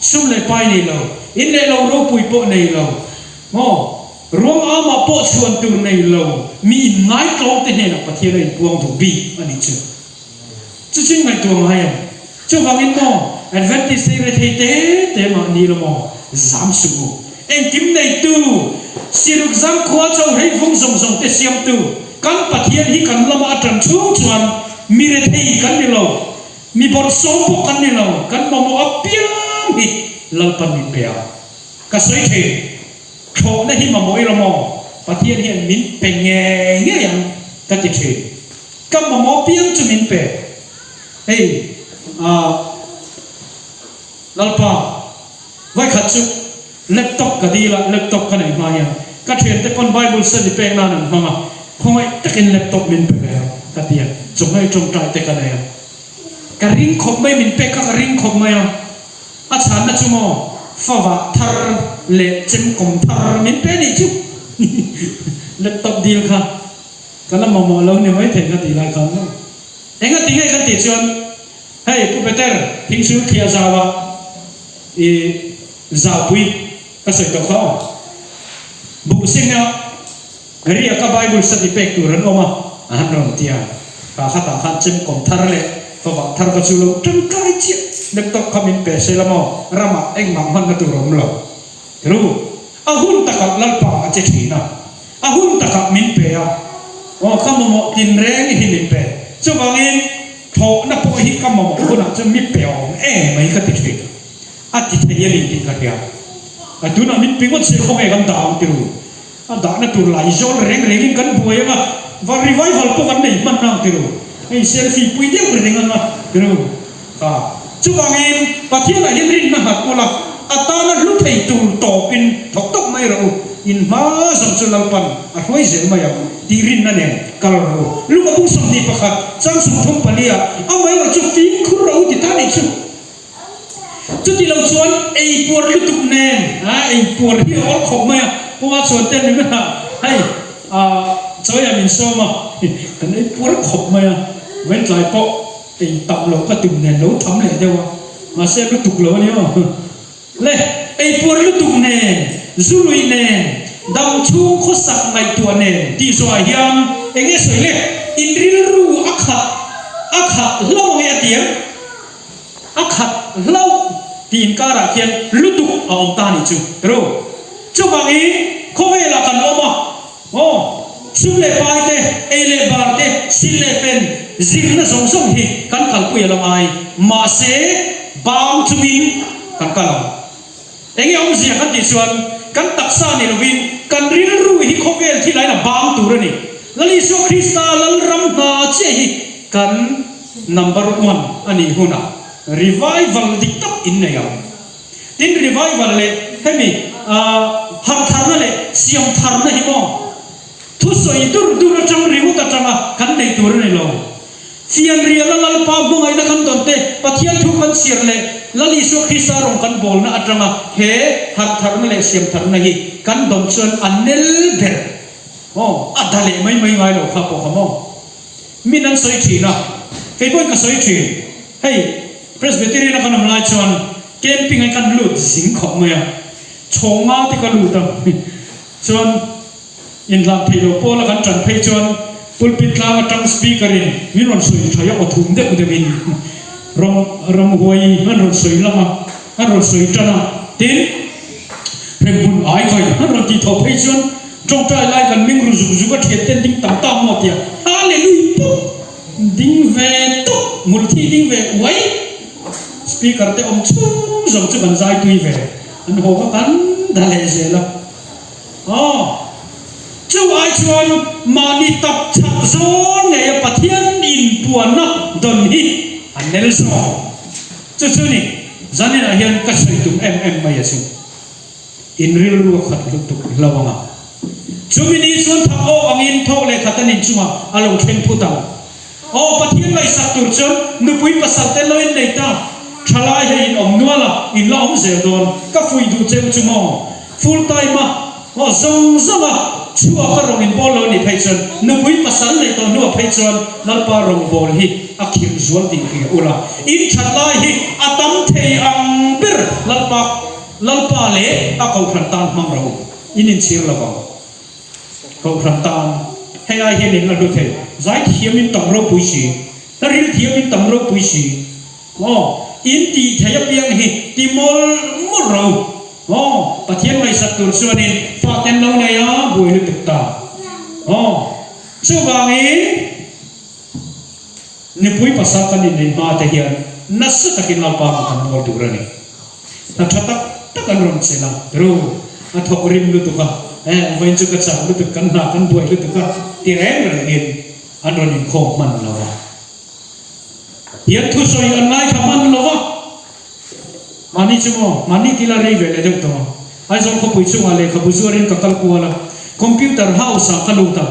A: สุ่มเล่ไปในเราอินเล่เรารู้ปุยโปในเรารวมเอามาโปชวนตัวในเรามีง่ายกลองแต่เนี่ยนะประเทศเราพวงถูกบีอันนี้ชื่อจริงไงตัวไงช่วงวันนี้มั้ง Adventist เรื่องเตมานี่ละมั้งจำสูเอ็งกิมในตัวสิรุกจำขวาเจ้าให้ฟงส่งเตเสียมตัวกันประเทศที่กันละมาจันช่วงชวนมีเรื่องที่กันนี่เรามีบทสอนพวกกันนี่เรากันมาบอกเปียงฮิลลปันมีเปียก็สวยเท่โชว์ในที่มาบอกเรามองประเทศที่มินเป็นไงอย่างกันจะเท่กันมาบอกเปียงจะมินเปียเฮ้ยลลปังไว้ขัดจุกเล็บตกก็ดีละเล็บตกกันไหนมาอย่างก็เทียนแต่คนไบเบิลสติเปงนั่นมาคงไอ้ตะกินเล็บตกมินเปียก็เดียจงให้จงใจแต่กันไหนการริงขบไม่มินเปียก็ริงขบไม่อาจารย์นะจุโมฟ้าว่าทาร์เล็บจิ้มกลมทาร์มินเปียนี่จุเล็บตกดีละค่ะกันแล้วมองเราเนี่ยไม่เห็นกันดีละกันเอ็งก็ทิ้งให้กันติดชวนเฮ้ยผู้เป็นเตอร์ทิ้งชื่อเขียนจาวะจาวปุยก็สวยตัวเขาบุกสิ่งเนาะเรียกกับไบเบิลสติเปกตัวนั้นออกมาอันนั้นที่ข้าขัดขัดจิ้มกลมทาร์เลยฟ้าว่าทาร์ก็ชื่อเราจนใกล้เจี๊ยเล็บตกขมิ้นเปียเสร็จแล้วมั้งรามาเอ็งมังมันก็ตัวรวมเรารู้หุ่นตะกับลัลปาอาจจะถีนะหุ่นตะกับมินเปียข้ามมากินแรงหิมินเปียช่วงนี้โถนับพอหิข้ามมาคนอาจจะมินเปียไม่ก็ติดเลยติดเยี่ยมติดกันยาดูนะมินเปียก็เสียของกันดาวติรู้ดาวนั่นตัวไหลโจรแรงกันป่วยมาว่ารีไวฟ์พวกกันนี่มันนั่งติรู้ไอ้เซลฟี่ปุยเดียวกันนั่นมาติรู้ช่วงนี้ประเทศอะไรยังรินนะฮะกูละตอนนั้นลุกให้ตูโตเป็นถกตกไม่รู้อินมาสมสุลปันห้อยเสียมาอย่างดีรินนั่นเองก็รู้ลูกก็ต้องสมดีประคับสร้างสมทุนปนีอ่ะเอาไว้เราจะฟิล์มคุณเราติดตามอีกจุดที่เราชวนไอ้ปวดลุตุกแน่ไอ้ปวดที่เราขบมาเพราะว่าชวนเต้นนี่นะให้เจ้าอย่ามินโซมาแต่ไอ้ปวดขบมาเว้นใจเพราะไอ้ตับเราก็ตุ่มแน่เราทำเลยเดียวมาเสียลุตุกเราเนี่ยเล่ไอ้ปวดลุตุกแน่จุลุยแน่ดำชูข้อสักในตัวแน่ที่สวยยังเอ็งสวยเลยอินริลรูอักขะเล่าไงเดียอักขะเล่าที่อินการะเขียนลุตุกเอาตานี่จูรู้จุบางอีเขาเวลากันออกมาสุเลปายเตเอเลบาร์เตสิเลเป็นจิรนะสงฮีกันขัลปุยละไงมาเสบางจุบินกันกันเอ็งยังสิ่งกันที่ชวนกันตักษานี่เราวินกันเรียนรู้ฮิโคเวลที่ไหนนะบางตัวนี่แล้วลิโซคริสต์แล้วรำนาเจฮิกัน number 1อันนี้หุ่นอ่ะ revival ดิตักอินเนี่ยยังดิน revivalเลยให้มี ham thar na le siam thar na hi mo thu soi dur dur chang ri ta changa kan nei tur nei lo fian ria la lal pa bu ngai na kan don te pathian thu kan sir le lali so khisa rong kan bol na atanga he ham thar na le siam thar na hi kan don chon anel ber adale mai ngai lo kha po mo minan soi thi na ke boy ka soi thi hey presbyterian kan am lai chon camping ai kan lut sing khom mai chonga ti ka lut chon in lam thi lo po la kan tran phei chon pulpit la atang speaker in min ron soi thaya o thum de u de min rom huai man ron soi lama man ron soi tana tin rembun ai kai man ron ti tho phei chon trong trai lai kan ming ru zu zu ka thiet ten ding tam tam mo tia hallelujah ding ve to mul thi ding ve wai speaker te om chu zo chu ban zai tui ve an ho ka kan da le je la chu ai chuan mani tap chak zon nge pathian in puan na don hi an nel so chu ni zanin a hian ka sai tum em mai asu in ril ru khat lu tuk lawanga chumini chuan tha o angin tho le khatanin chuma alo theng phuta pathian lai sak tur chuan nupui pasal te loin nei ta thalai he in om nuala in la om zel don ka fui du cheu chumo full time ma zong zonga chua ka rong in bol lo ni phei chon nupui pasal nei to nu phei chon nalpa rong bol hi akhir zual ti ki ula in thalai hi atam thei ang ber lalpa le a ko khran tan mang ro inin chir la ba ko khran tan hay ai hiền in là được thế giải thiêm in tầm rô bùi xì ta riêng thiêm in tầm rô bùi xì in tì thấy biếng hi tì mol mol râu và thiêm ngày sắp tuần xuân in pha tên lâu này á bùi được thực ta chú vàng in ni bùi pasal kan in ma te hiền nasa takin lapa makan mol tu rani ta thatak takan ron sila ro athok rim lu tu ka vậy chứ cái sao lúc cần nào cần đuổi lúc cần tiền em rồi nên anh rồi nên khom man lo hiện thu soi anh lại tham man lo mani cuma mani kila rive le dek to ai zon ko puichu ale ko buzurin ka kal kuala computer house ka luta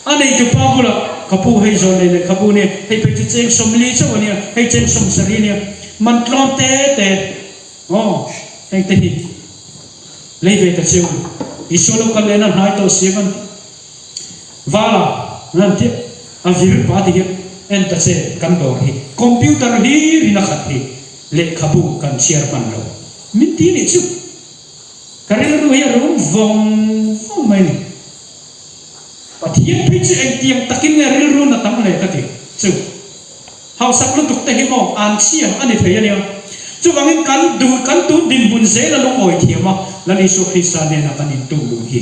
A: ane ju pa bula kapu hei zon le kapu ne hei pe chu cheng som li chu ne hei cheng som sari ne man tlom te hei te hi lấy về ta chịu isolo kan lena hai to seven vala nan ti a vir pa ti en ta che kan do hi computer hi rina khat hi le khabu kan share pan lo min ti ni chu karel ru ya rum vong mai ni pathian phi che en tiang takin ne ril ru na tam le ka ti chu hau sak lu tuk te hi mo an chiang ani thei ani chu wangin kan tu din bun se la lo oi thiama la li so Krista ne na kanin tu lu hi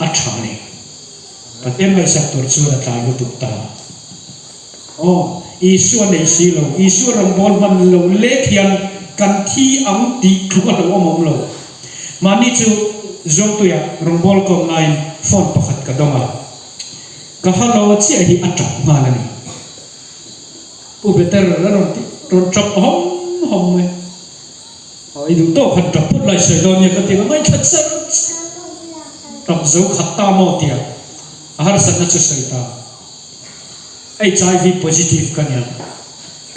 A: athane pathian mai sak tur chu la ta lu tuk ta isu nei si lo isu ram bol man lo le khian kan thi ang ti thu ka lo mom lo mani chu zong tu ya ram bol ko ngai phone pakhat ka donga ka halo chi hi atap ma la ni u better la ron chop hom mai idu to khan chop put lai se don ya ka ti ngai khat sa tam zo khat ta mo tia har san na chu sai ta HIV positive kan ya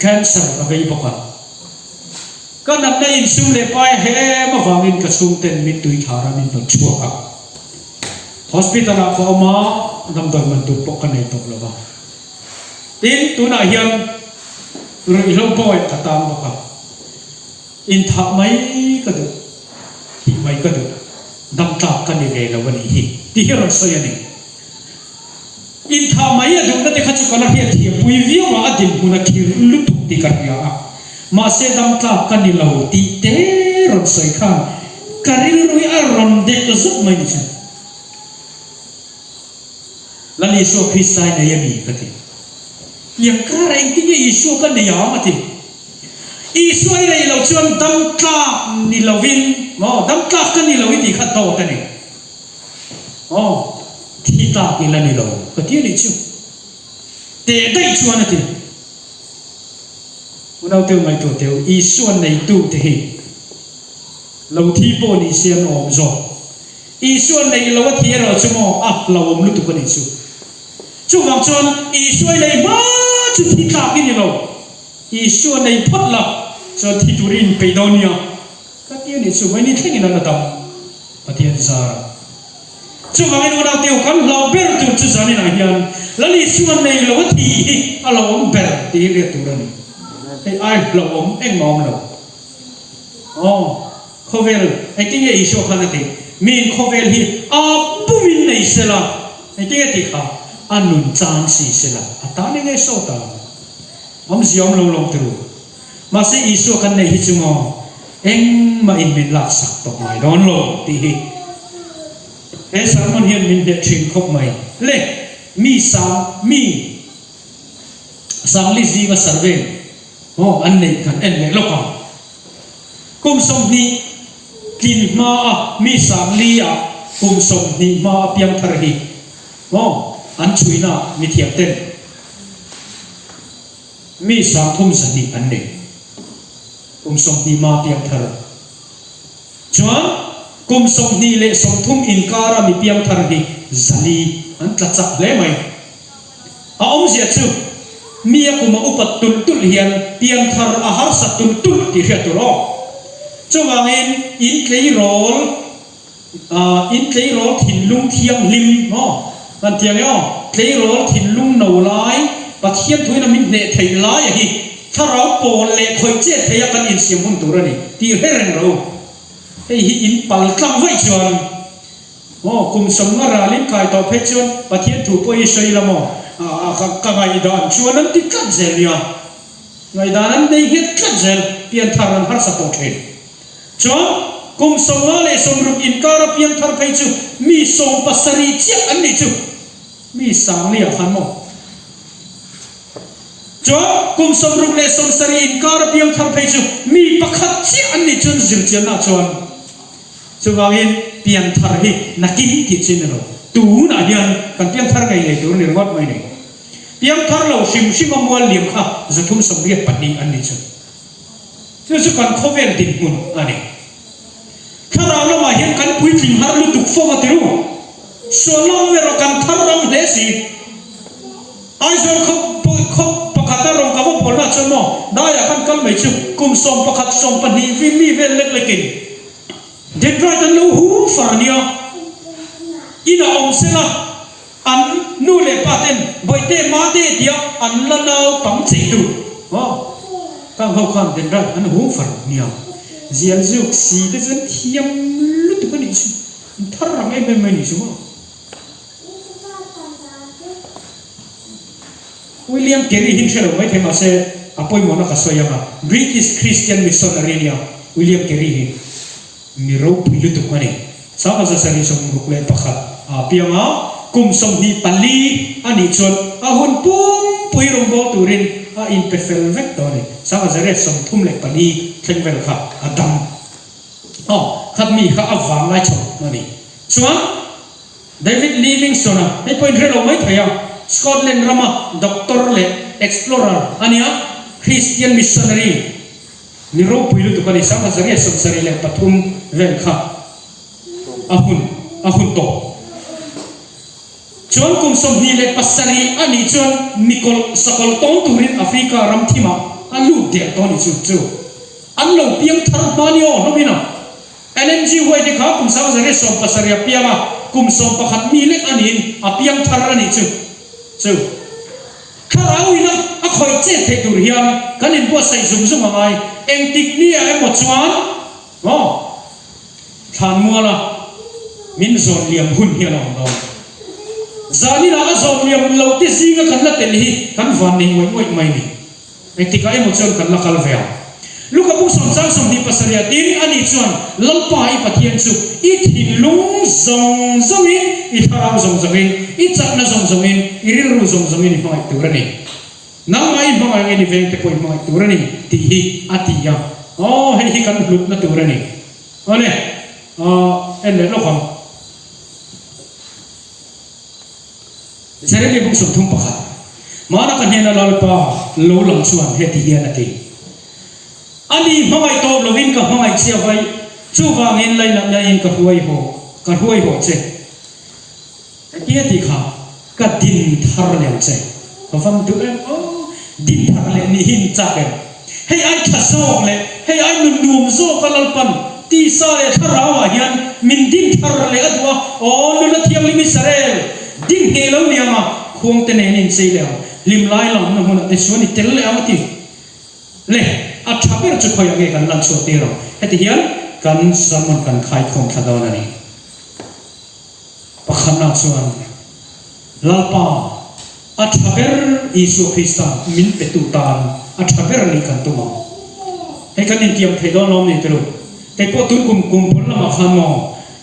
A: cancer a gai boka kan nam na in sum le pai he ma wangin ka sum ten mi tui thara min to chua ka hospital a ko ma dam dam man tu pok kan nei tok lo ba tin tu na hiam ru i lo boy ta tam boka in tha mai ka du hi mai ka du dam ta kan ni ve lo ba ni hi ti hero so ya ni in tha mai a du na te khachu kala hi thi pui vi ma adim huna thir lu tu ti ka ya ma se dam ta kan ni lo ti te ron soi khan karil rui a ron de to zuk mai ni cha lali so Krista na yami ka ti yang kara ing ti Yesu kan ni ya ma ti Yesu ai lai lo chuan dam ta ni lo vin mo dam ta kan ni lo ti khat to ta ni thi ta ki la ni lo ka ti ni chu te dai chuan na ti unau teu mai to teu Yesu nei tu te hi lo thi po ni sian om zo Isu này lâu thì rồi chú mò lâu ông lúc tụi con Isu chú vàng chọn Isu này má chú thi tháp cái gì lâu Isu này phật lập cho thi tụi rin bị đau nhiều các tiền Isu vậy ní thế nào là đau và tiền ra chú vàng anh nào tiêu con lâu bèn tụi chú gia đình này hiền là Isu này lâu thì lâu ông bèn thì liệt tụi này cái ai lâu ông anh mong lâu khó về anh tiếng nghe Isu khăn thì mình khó về thì bố mình này sẽ là anh tiếng nghe thì khá anh luôn chán xí sẽ là ta nên nghe số ta ông gì ông lâu lâu từ mà sẽ Isu khăn này thì chúng anh mà in mình lạc sắc tộc mày đón lộ thì em sáng mình hiện mình để truyền khóc mày lệ mi sáng lý gì mà sáng về anh này khăn anh này lâu không cùng sống đi tin ma mi sang li cùng sống đi ma piang thar hi anh chui na mi thiam ten mi sang thum sa ni anh này cùng sống đi ma piang thar chuan cùng sống đi lệ sống thum in kara mi piang thar hi zali anh tla chak le mai ông zia chu mi kuma upat tul hian piang thar har sa tul ti hria tu ro cho vàng in lấy rol thìn lung thiam lim bạn tiếng nhau lấy rol thìn lung nấu lái và thiên thuế là mình để thấy lái vậy thà rau bò lệ khơi chết thấy cái in xiêm hôn tủ rồi thì hết rồi rồi thì in bằng căng vậy chuan cùng sống mà ra lên cài tàu phết chuan và thiên thủ bôi xây là mò cả ngày đàn chuan nó tích cắt dệt nhỉ ngày đàn đây hết cắt dệt tiền thằng hắn sắp bốc lên cho cùng sống mà lệ sống rụt in cả ra piang thar phê chu mi sống pasari chiếc anh này chu mi sáng liệt hắn mò cho cùng sống rụt lệ sống sari in cả ra piang thar phê chu mi pakhat chiếc anh này chun zir chian na chuan cho vào in piang thar hi na kim ki chin rồi tu na hian kan piang thar ngai le tur ni ngot mai nei piang thar lo sim mà mua liam kha zathum sống liệt pat ni anh này chu chứ còn không về tình huống anh thà rằng nó mà hiện cán quý trình har lu tục phô vào tiêu số long về rồi cán thar rong thế gì ai rồi không pakata rong cả một bốn là cho nó đây là cán mấy chục cùng sòng pakat sòng pan hi vi mi về lek lekin đến rồi tan lu hu phản nia ina ông sẽ là anh nu lệ paten bởi thế mà thế dia anh là nào bằng chỉ đủ càng hậu khăn đến ra anh hú phật nhiều diện dục xì tới dân thiêm lúc tụi con đi chứ thắt rằng em bên mình đi chứ mà William Carey hình sẽ mấy thầy mà sẽ apoi mona cả soi mà British Christian missionary nia William Carey hình miro pilu tụi con đi sao mà sẽ đi sống một lên pakhat piang cùng sống đi Pali anh đi chọn hôn pum pui rong bo turin in pefel vek to ni sa ga zare som thum le pani theng vel kha adam khat mi kha awang lai chok mani chuan David Livingstone ai point relo mai thaya Scotland rama doctor le explorer ania Christian missionary ni ro puilu to kani sa ga zare som sari le pathum vel kha ahun to chuan kum som hi le pasari ani chuan mikol sakol tong turin Africa ram thima alu de to ni chu an lo piang thar manio no mina LNG hoi de kha kum sa zare som pasari piama kum som pakhat mi le anin a piang thar ani chu kharawina a khoi che the tur hiam kanin bo sai zum ngai eng tik ni a mo chuan than muala min zon liam hun hi lo zani na zon liam lo te zinga kan la tel hi kan van nei moi mai ni ek tika emo chon kan la kal vea luka bu som sang som ni pasaria tin ani chuan lalpa i pathian chu i thin lung zong in i tharau zong in i chakna zong in i ril ru zong in mai turani nang mai mai ni veng te poi mai turani ti hi atia hi kan lut na turani ole en le lo kham zare le buk som thum pakha mana kan hena lalpa lo lam chuan he ti hian ati ani hmangai to lovin ka hmangai chia vai chu wangin lai lam in ka huai ho กันห้วยหัวเจเกียติขาก็ดินทาร์เลียงเจพอฟังดูเอ็มโอ้ดินทาร์เลียงนี่หินจักเอ็มให้ไอ้ทัศน์เลยให้ไอ้นุ่มนุ่มโซ่กันลันปันที่ซาเลทาราวะยันมินดินทาร์เลียงตัวโอ้นุ่นละเทียมลิมิสเรลดินเฮลเอาเนี่ยมาควงเตนนินเสียแล้วลิมไล่หลังนั่นหุ่นเอชวนี่เตลเลยเอามาทีเล่อัชเปอร์จะคอยยังกันลันโซเตโรเฮติยันกันสมันกันขายของทัดอนนี่ปะขันนักส่วนลาปาอัชเปอร์อิสุคริสต์มินเปตุตานอัชเปอร์นี่กันตัวมาให้กันนี่เตรียมเทดอนล้อมนี่ตรุแต่พอตุนกุมกุมพลละมาขันมอ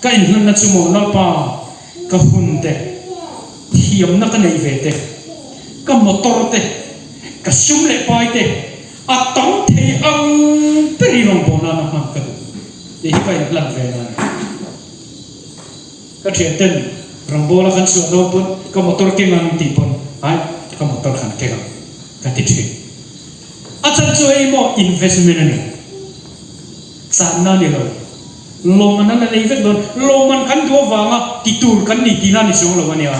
A: ก็อินนันนัชโมลาปาก็หุ่นเตเทียมนักในเวเตก็มอเตอร์เตก็ชุ่มเล็บไปเตอัตตังเทอังเปรีลงบนานะฮักกันยี่ไปหลังเวนันก็เทียนเต้นรองโบละขันส่วนโน้ปุ่นก็มอเตอร์เก่งมันตีปุ่นไอ้ก็มอเตอร์ขันเก่งกันติดทีอาจารย์ช่วยมอ investment นี่สารนั่นนี่เลยลงมันนั่นเลยเฟกโดนลงมันกันตัววางอ่ะติดตูร์กันนี่ที่นั่นนี่ส่งลงมันเนี่ย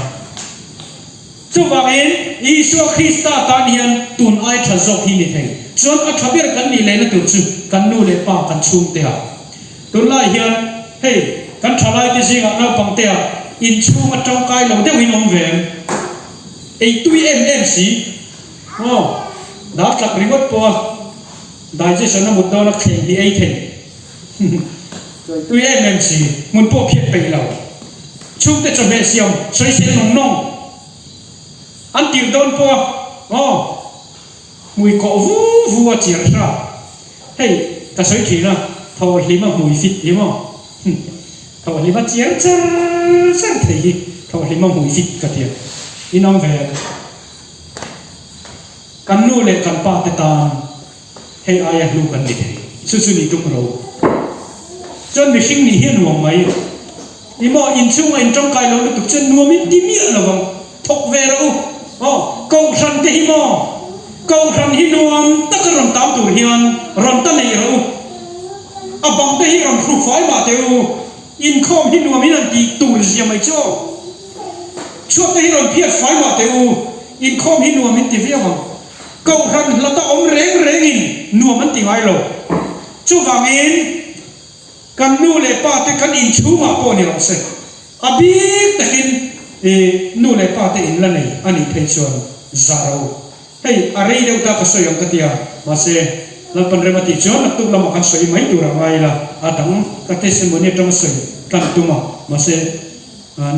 A: ช่วงวางเองอิสุคริสต์ตอนนี้ตุนไอ้ทศพินิจเองส่วนอัฐบิรกันนี่เลยนะตัวจุกันนู่นเลยป้ากันชุ่มเตะตุนไล่เฮียนเฮ้กันทลายที่สิ่งนั้นปังเตะอินชุ่มมาจ้องกายเราเดี๋ยววินอมเวงไอ้ตุยMMCโอ้ดาวจักรริบตัวได้จะสนมุดดาวนักเข่งที่ไอ้เข่งตุยMMCมุนพวกเพี้ยนไปเราชุ่มแต่จะเบสยมใช้เส้นน้องอันตีโดนพวกอ๋อมวยก็วูเจียร์ชาเฮ้ยแต่สวยทีนะทว่าหิมะมวยฟิตหิมะทว่าหิมะเจียร์จ้าสั่งทีทว่าหิมะมวยฟิตกันเดียวนี่น้องแฟนกันนู่นเลยกันป้าตามให้อายลูกกันดีสุดๆนี่ทุกเราจนมีสิ่งนี้เห็นหวงไหมนี่มออินช่วงอินจ้องกายเราตุกจนนัวมิดมีอะไรบ้างทกเวรูอ๋อกูฉันที่หิมะกูฉันหินวมตะกรันตามตัวเฮียนรันตันเอรูอับบังที่รันรูไฟมาเตอูอินคอมหินวมหินันตีตูร์เสียไม่โจ้ช่วงที่รันเพียรไฟมาเตอูอินคอมหินวมหินตีเฟียบังกูฉันละตาอมเร่งอินนัวมันตีไว้โลช่วงวันนี้กันนู่นเลยป้าแต่กันอินชูมาปนี่เราเสกอบิกแต่กินนู่นเลยป้าแต่อินละนี่อันนี้เป็นส่วนซาโร่เฮ้ยอะไรเดี๋ยวตาก็สวยกันที่อ่ะมาเสกแล้วเป็นเรื่องที่จอนักตุกเรามากันสวยไหมตัวเราไว้ละอาดังก็เทศมนีต้องสวยกันตัวมาเสก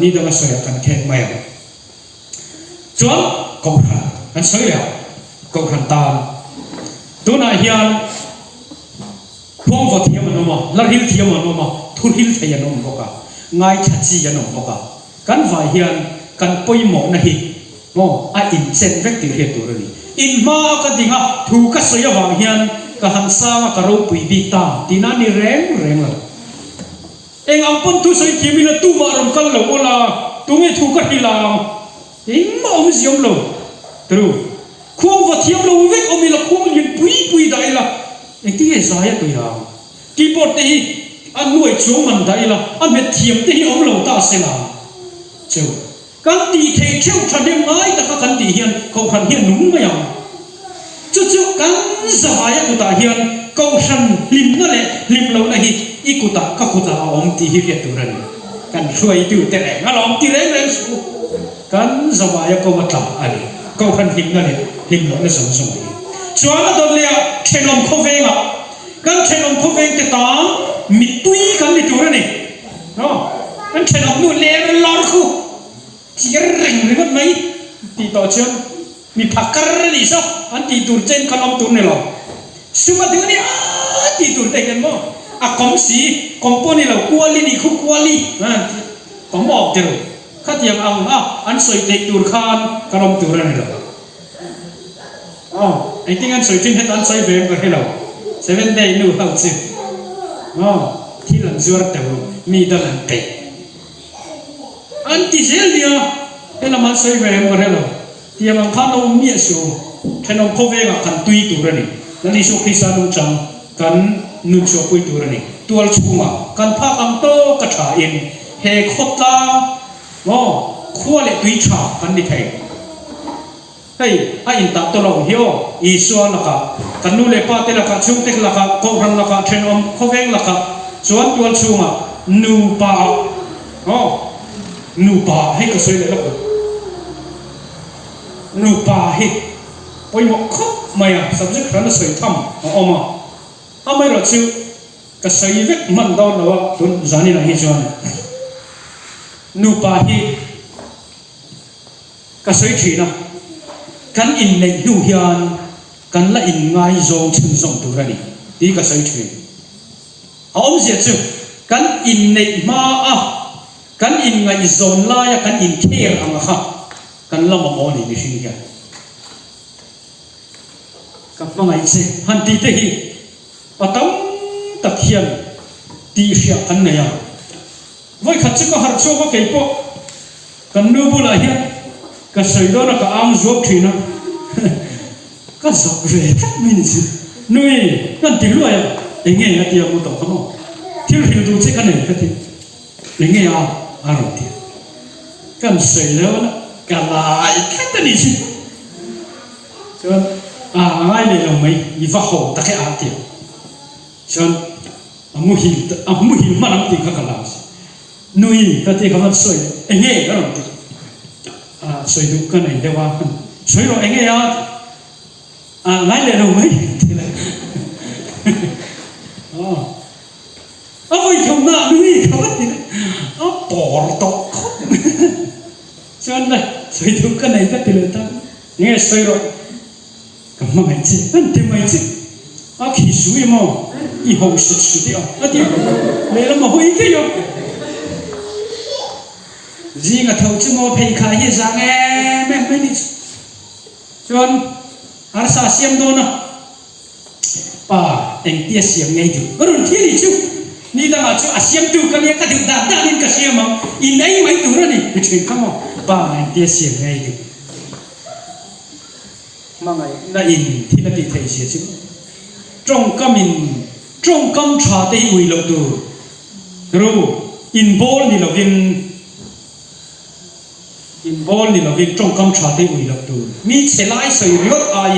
A: นี่ต้องสวยกันแค่ไหมจวนกงขันกันสวยแล้วกงขันตามตัวนายเฮียนพวงวัดเทียมมันมาลาหิลเทียมมันมาทุนหิลเทียนมันบอกกันง่ายชัดจียันบอกกันฝ่ายเฮียนกันป่วยหมอนะฮิโอ้อินเซนเวกติเฮียตัวนี้อินมากันดิ่งอ่ะถูกกัสยาวางเฮียนกันหันซาวกันรูปปีตาที่นั่นนี่แรงเลยเองอัมพันทุสอยที่มีละตู้มารำกันเลยโอลาตู้ไม่ถูกกันฮิลาเองมาอมสิยมเลยตรูควงวัดเทียมเราเวกอมีละควงยืนปุยได้ละเองที่เอสายตัวอย่างกีบอดที่อันหน่วยช่วงมันได้ละอันเม็ดเทียมที่อมเราตาเสลาเจ้ากันตีเทเชี่ยวชันเดียงไม้แต่ก็กันตีเฮียนเขาขันเฮียนหนุ่มไม่ยังจู่ๆกันสบายกุตาเฮียนเขาขันลิมนั่นแหละลิมเราเลยอีกุตาก็กุตาอมตีเฮียตัวนั้นกันช่วยดูแต่แรงงั้นอมตีแรงสู้กันสบายก็มาทำอะไรเขาขันลิมนั่นแหละลิมเราเนี่ยสมสมัยส่วนนั้นตอนเลี้ยเชนอมเขาเวงอ่ะกันเชนอมเขาเวงแต่ตามิตุยกันมิตัวนั้นนี่เนาะกันเชนอมนู่นเลี้ยมันลอดคู่เจียร์เร่งเลยกันไหมตีต่อเชื่อมมีผักกระดิ่งซะอันตีตูดเจนขนมตูนนี่หรอสุมาเดี๋ยวนี้ตีตูดได้กันมั้งอ่ะคอมสีคอมโพนี่เรากัวลีนี่คู่กัวลีคอมบอกเจอข้าเทียมเอาอันสวยเด็กตูดคานขนมตูนนี่หรออ๋อไอ้ที่งั้นสวยจริงให้ตอนสวยเวมก็ให้เราเซเว่นเดย์นู่นเขาซื้ออ๋อที่หลังจวดแต่มีตะลังเตะอันที่เซลเนี่ยเฮ้ยเรามาสวยเวมก็ให้เราที่มันข้าเราเมียสูแค่เราเข้าเวงกันตุยตัวนี่แล้วนี่โชคพิซานุจังกันนุ่งโชคุยตัวนี่ตัวชูมากันพักอังโตกระชาเอง he khot la mo khua le tui cha kan ni thei hey a in ta to lo hio I suan la ka kan nu le pa te la ka chung te la ka ko ran la ka then om kho veng la ka chuan tual chunga nu pa nu pa he ka soi le la ko nu pa he poi mo khop maya subject ran soi tham oma amai ro chu ka soi vek man daw lawa tun zani na hi chuan nu pa hi ka soi thina kan in nei nu hian kan la in ngai zong chun zong tu rani ti ka soi thina om zia chu kan in nei ma a kan in ngai zon la ya kan in kher ang kha kan la mo ni ni shin ya ka ma ngai se han ti te hi patam tak hian ti sia kan ne ya voi khat chu ko har chu ko ke po kan nu bu la hian ka soi do na ka am zok thina ka zok ve tak mi ni chu nui kan ti lu ya enge ya ti mo to kamo thil hil du che kan ne ka ti enge ya a ro ti kan soi lo na ka lai ka ta ni chu chuan ngai le lo mai I va ho ta ke a ti chuan amu hil ma lam ti ka ka la nui ka ti ka man soi enge ka ro ti soi du ka nei de wa soi ro enge ya ngai le lo mai ti la voi thong na nui ka wat ti por to chuan la soi du ka nei ka ti le ta nge soi ro ka ma mai chi an ti mai chi khi sui mo I ho su ti a ti le la ma hoi ke yo ji nga thau chu mo phei kha hi sang me ni chuan ar sa siam do na pa eng tia siam ngai du ron thi ni chu ni da ma chu a siam tu ka ne ka du da nin ka siam ma I nei mai tu ra ni ni chin ka mo pa eng tia siam ngai du ma ngai na in thi na ti thei sia chu trong cam cha te ui lo tu ro in bol ni lo vin trong cam cha te ui lo tu mi chelai soi riot a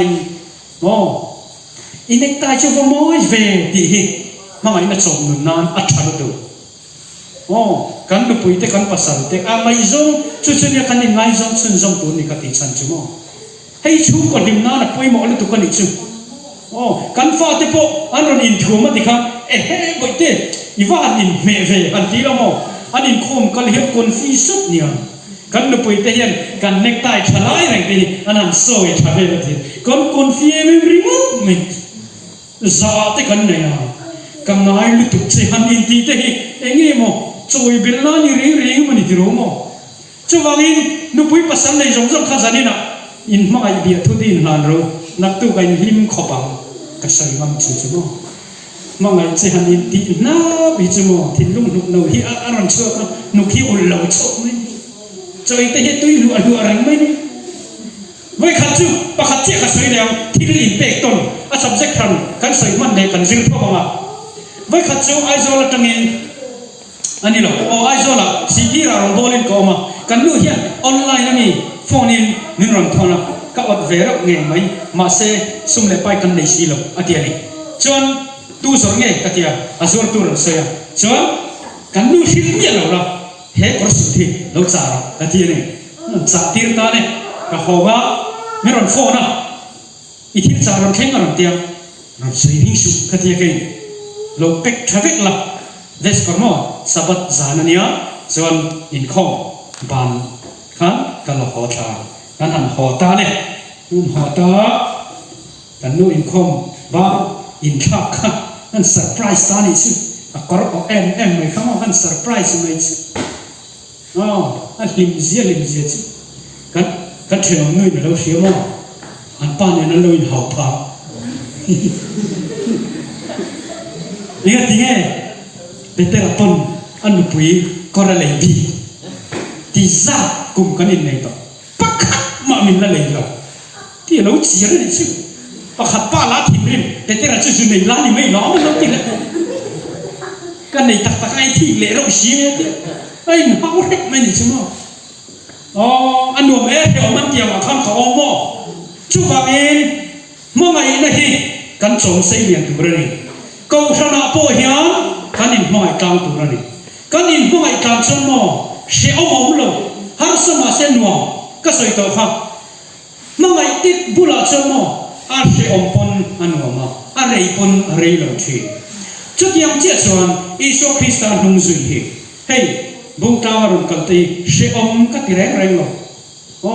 A: in nek tai chu vo moi ve ti hi ma ngai na chom nun nan a tha lo tu kan lu pui te kan pasal te a mai zong chu ni kan ni ngai zong chun zong tu ni ka ti chan chu mo hei chu ko dim na na pui mo lu tu kan ni chu kan fa te po an ron in thuma ti kha he boi te I va an in me ve an ti lo mo an in khom kal hian kon fi sut nia kan lu pui te hian kan nek tai thalai reng te an han so e tha ve ti kon fi me rimut me za te kan ne ya kam nai lu tu che han in ti te hi enge mo choi bil na ni ring ma ni ti ro mo chu wangin nu pui pasan nei jong jong kha zanina in ma ai bia thu din han ro nak tu kan him khopang ka sai mam chu chu mo ma ngai che han in ti na bi chu mo thin lung nuk no hi a ron chu ka nu khi ul lo chu mai choi te he tui lu rang mai ni voi khat chu pa khat che ka sai le thil in pek ton a subject kan sai man ne kan zil pho ma voi khat chu ai zo la tangin ani lo ai zo la si ki ra ron bolin ko ma kan lu hian online ani phone in nin ron thona ka ot ve ro nge mai ma se sum le pai kan nei si lo atia ni chuan tu sor nge katia azur tu ro se ya chuan kan nu hil mi lo la he kor su thi lo cha ra katia ni cha tir ta ne ka howa mi ron phone na I thil cha ron theng ron tia ron sei hing su katia ke lo pek traffic la des kormo sabat zanania chuan in khom ban kan ka lo ho tha kan han ho ta ne ho ta kan nu in khom ba in thak kan surprise ta ni chu a kor o em mai khama kan surprise mai chu a lim zia chu kan theno nui na lo sia mo an pa ne na lo in ho pa ni ti nge better pon an nu pui kora le bi ti za kum kan in nei to ma min la lei lo ti lo chi ra ni chu pa khat pa la thi rin te te ra chu chu nei la ni mai lo ma lo ti la kan nei tak tak ai thi le ro xi ne ti ไอ้หาวเล็กไม่นี่ใช่ไหมอ๋ออันหนุ่มเอ๋เดี๋ยวมันเกี่ยวกับข้ามเขาอมบ่ชุบแบบเองเมื่อไงนะฮีกันสงสัยเรียนตัวนี้กูชนะพ่อเฮียกันอินเมื่อไงกลางตัวนี้กันอินเมื่อไงกลางจนมั่วเสียอมเลยหาสมาเส้นนัวก็สวยตัวครับเมื่อไงติดบุหรี่จนมั่วอาเสียอมปนอันหัวมาอะไรปนอะไรเหล่าชีจุดยังเจ็ดส่วนอิสุคริสต์นุ่งจุยฮีเฮ้ยบุกตาวรุนกันตีเสียอมก็ตีแรงเลยโอ้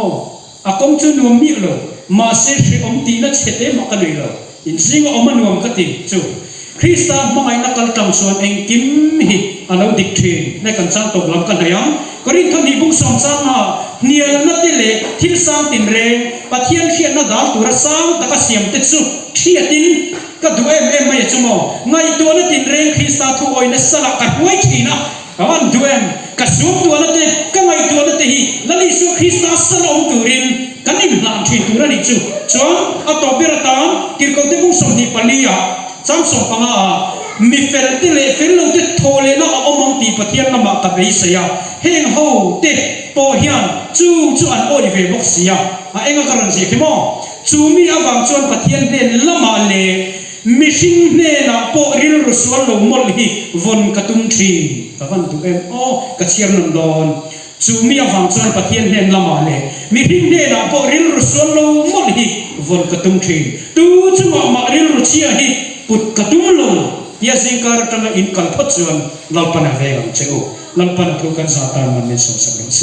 A: อากงจุนวมมีเลยมาเสียอมตีนัดเฉดเต็มกันเลยเลยอินซิงอมมันวมก็ตีจู่คริสต์มาไงนักการทำส่วนเองกิมฮิอันเราดิกเทนในการสร้างตกลงกันได้ยังก็ริทันทีบุกสองสร้างมาเนียนัดเล่ทิลสร้างตินเร่ปะเทียนเขียนนัดดาวตัวสร้างตะกัเสียมติดสุเขียตินก็ดูไม่จุ่มไงตัวนัดตินเร่คริสต์ทุกคนนัดสลักกันไว้ทีนะวันดูก็สูบตัวนัดเตก็ไงตัวนัดเตฮีแล้วอิสุคริสต์สลองตัวรินกันนี่หลังที่ตัวนี้จู่จวนอัตโตเบรตานกิรกเตบุกสมดีปลียสามสองปังอามีเฟรติเลเฟรลงที่โทเลนะอมองตีปะเทียนน้ำมาตะเบยเสียเฮงโฮเตปอเฮียนจู่อันโอลิเวบอกเสียเอ็งก็กำลังเสียขี้โม่จู่มีอวังจวนปะเทียนเด่นละมาเลมิชิงเนนะปอริลรุสวลลงมอลฮีวนกระตุ้งทีตะวันตุโอกระเชียร์นันดอนจู่มีอวังจวนปะเทียนเด่นละมาเลมิชิงเนนะปอริลรุสวลลงมอลฮีวนกระตุ้งทีจู่มาริลรุเชียฮีปุตกระตุ้งลงยาสิงการตั้งอินคัลพัดจวนลัลปันเวงเจ้าลัลปันทุกันสาตานมันเป็นสงสารเส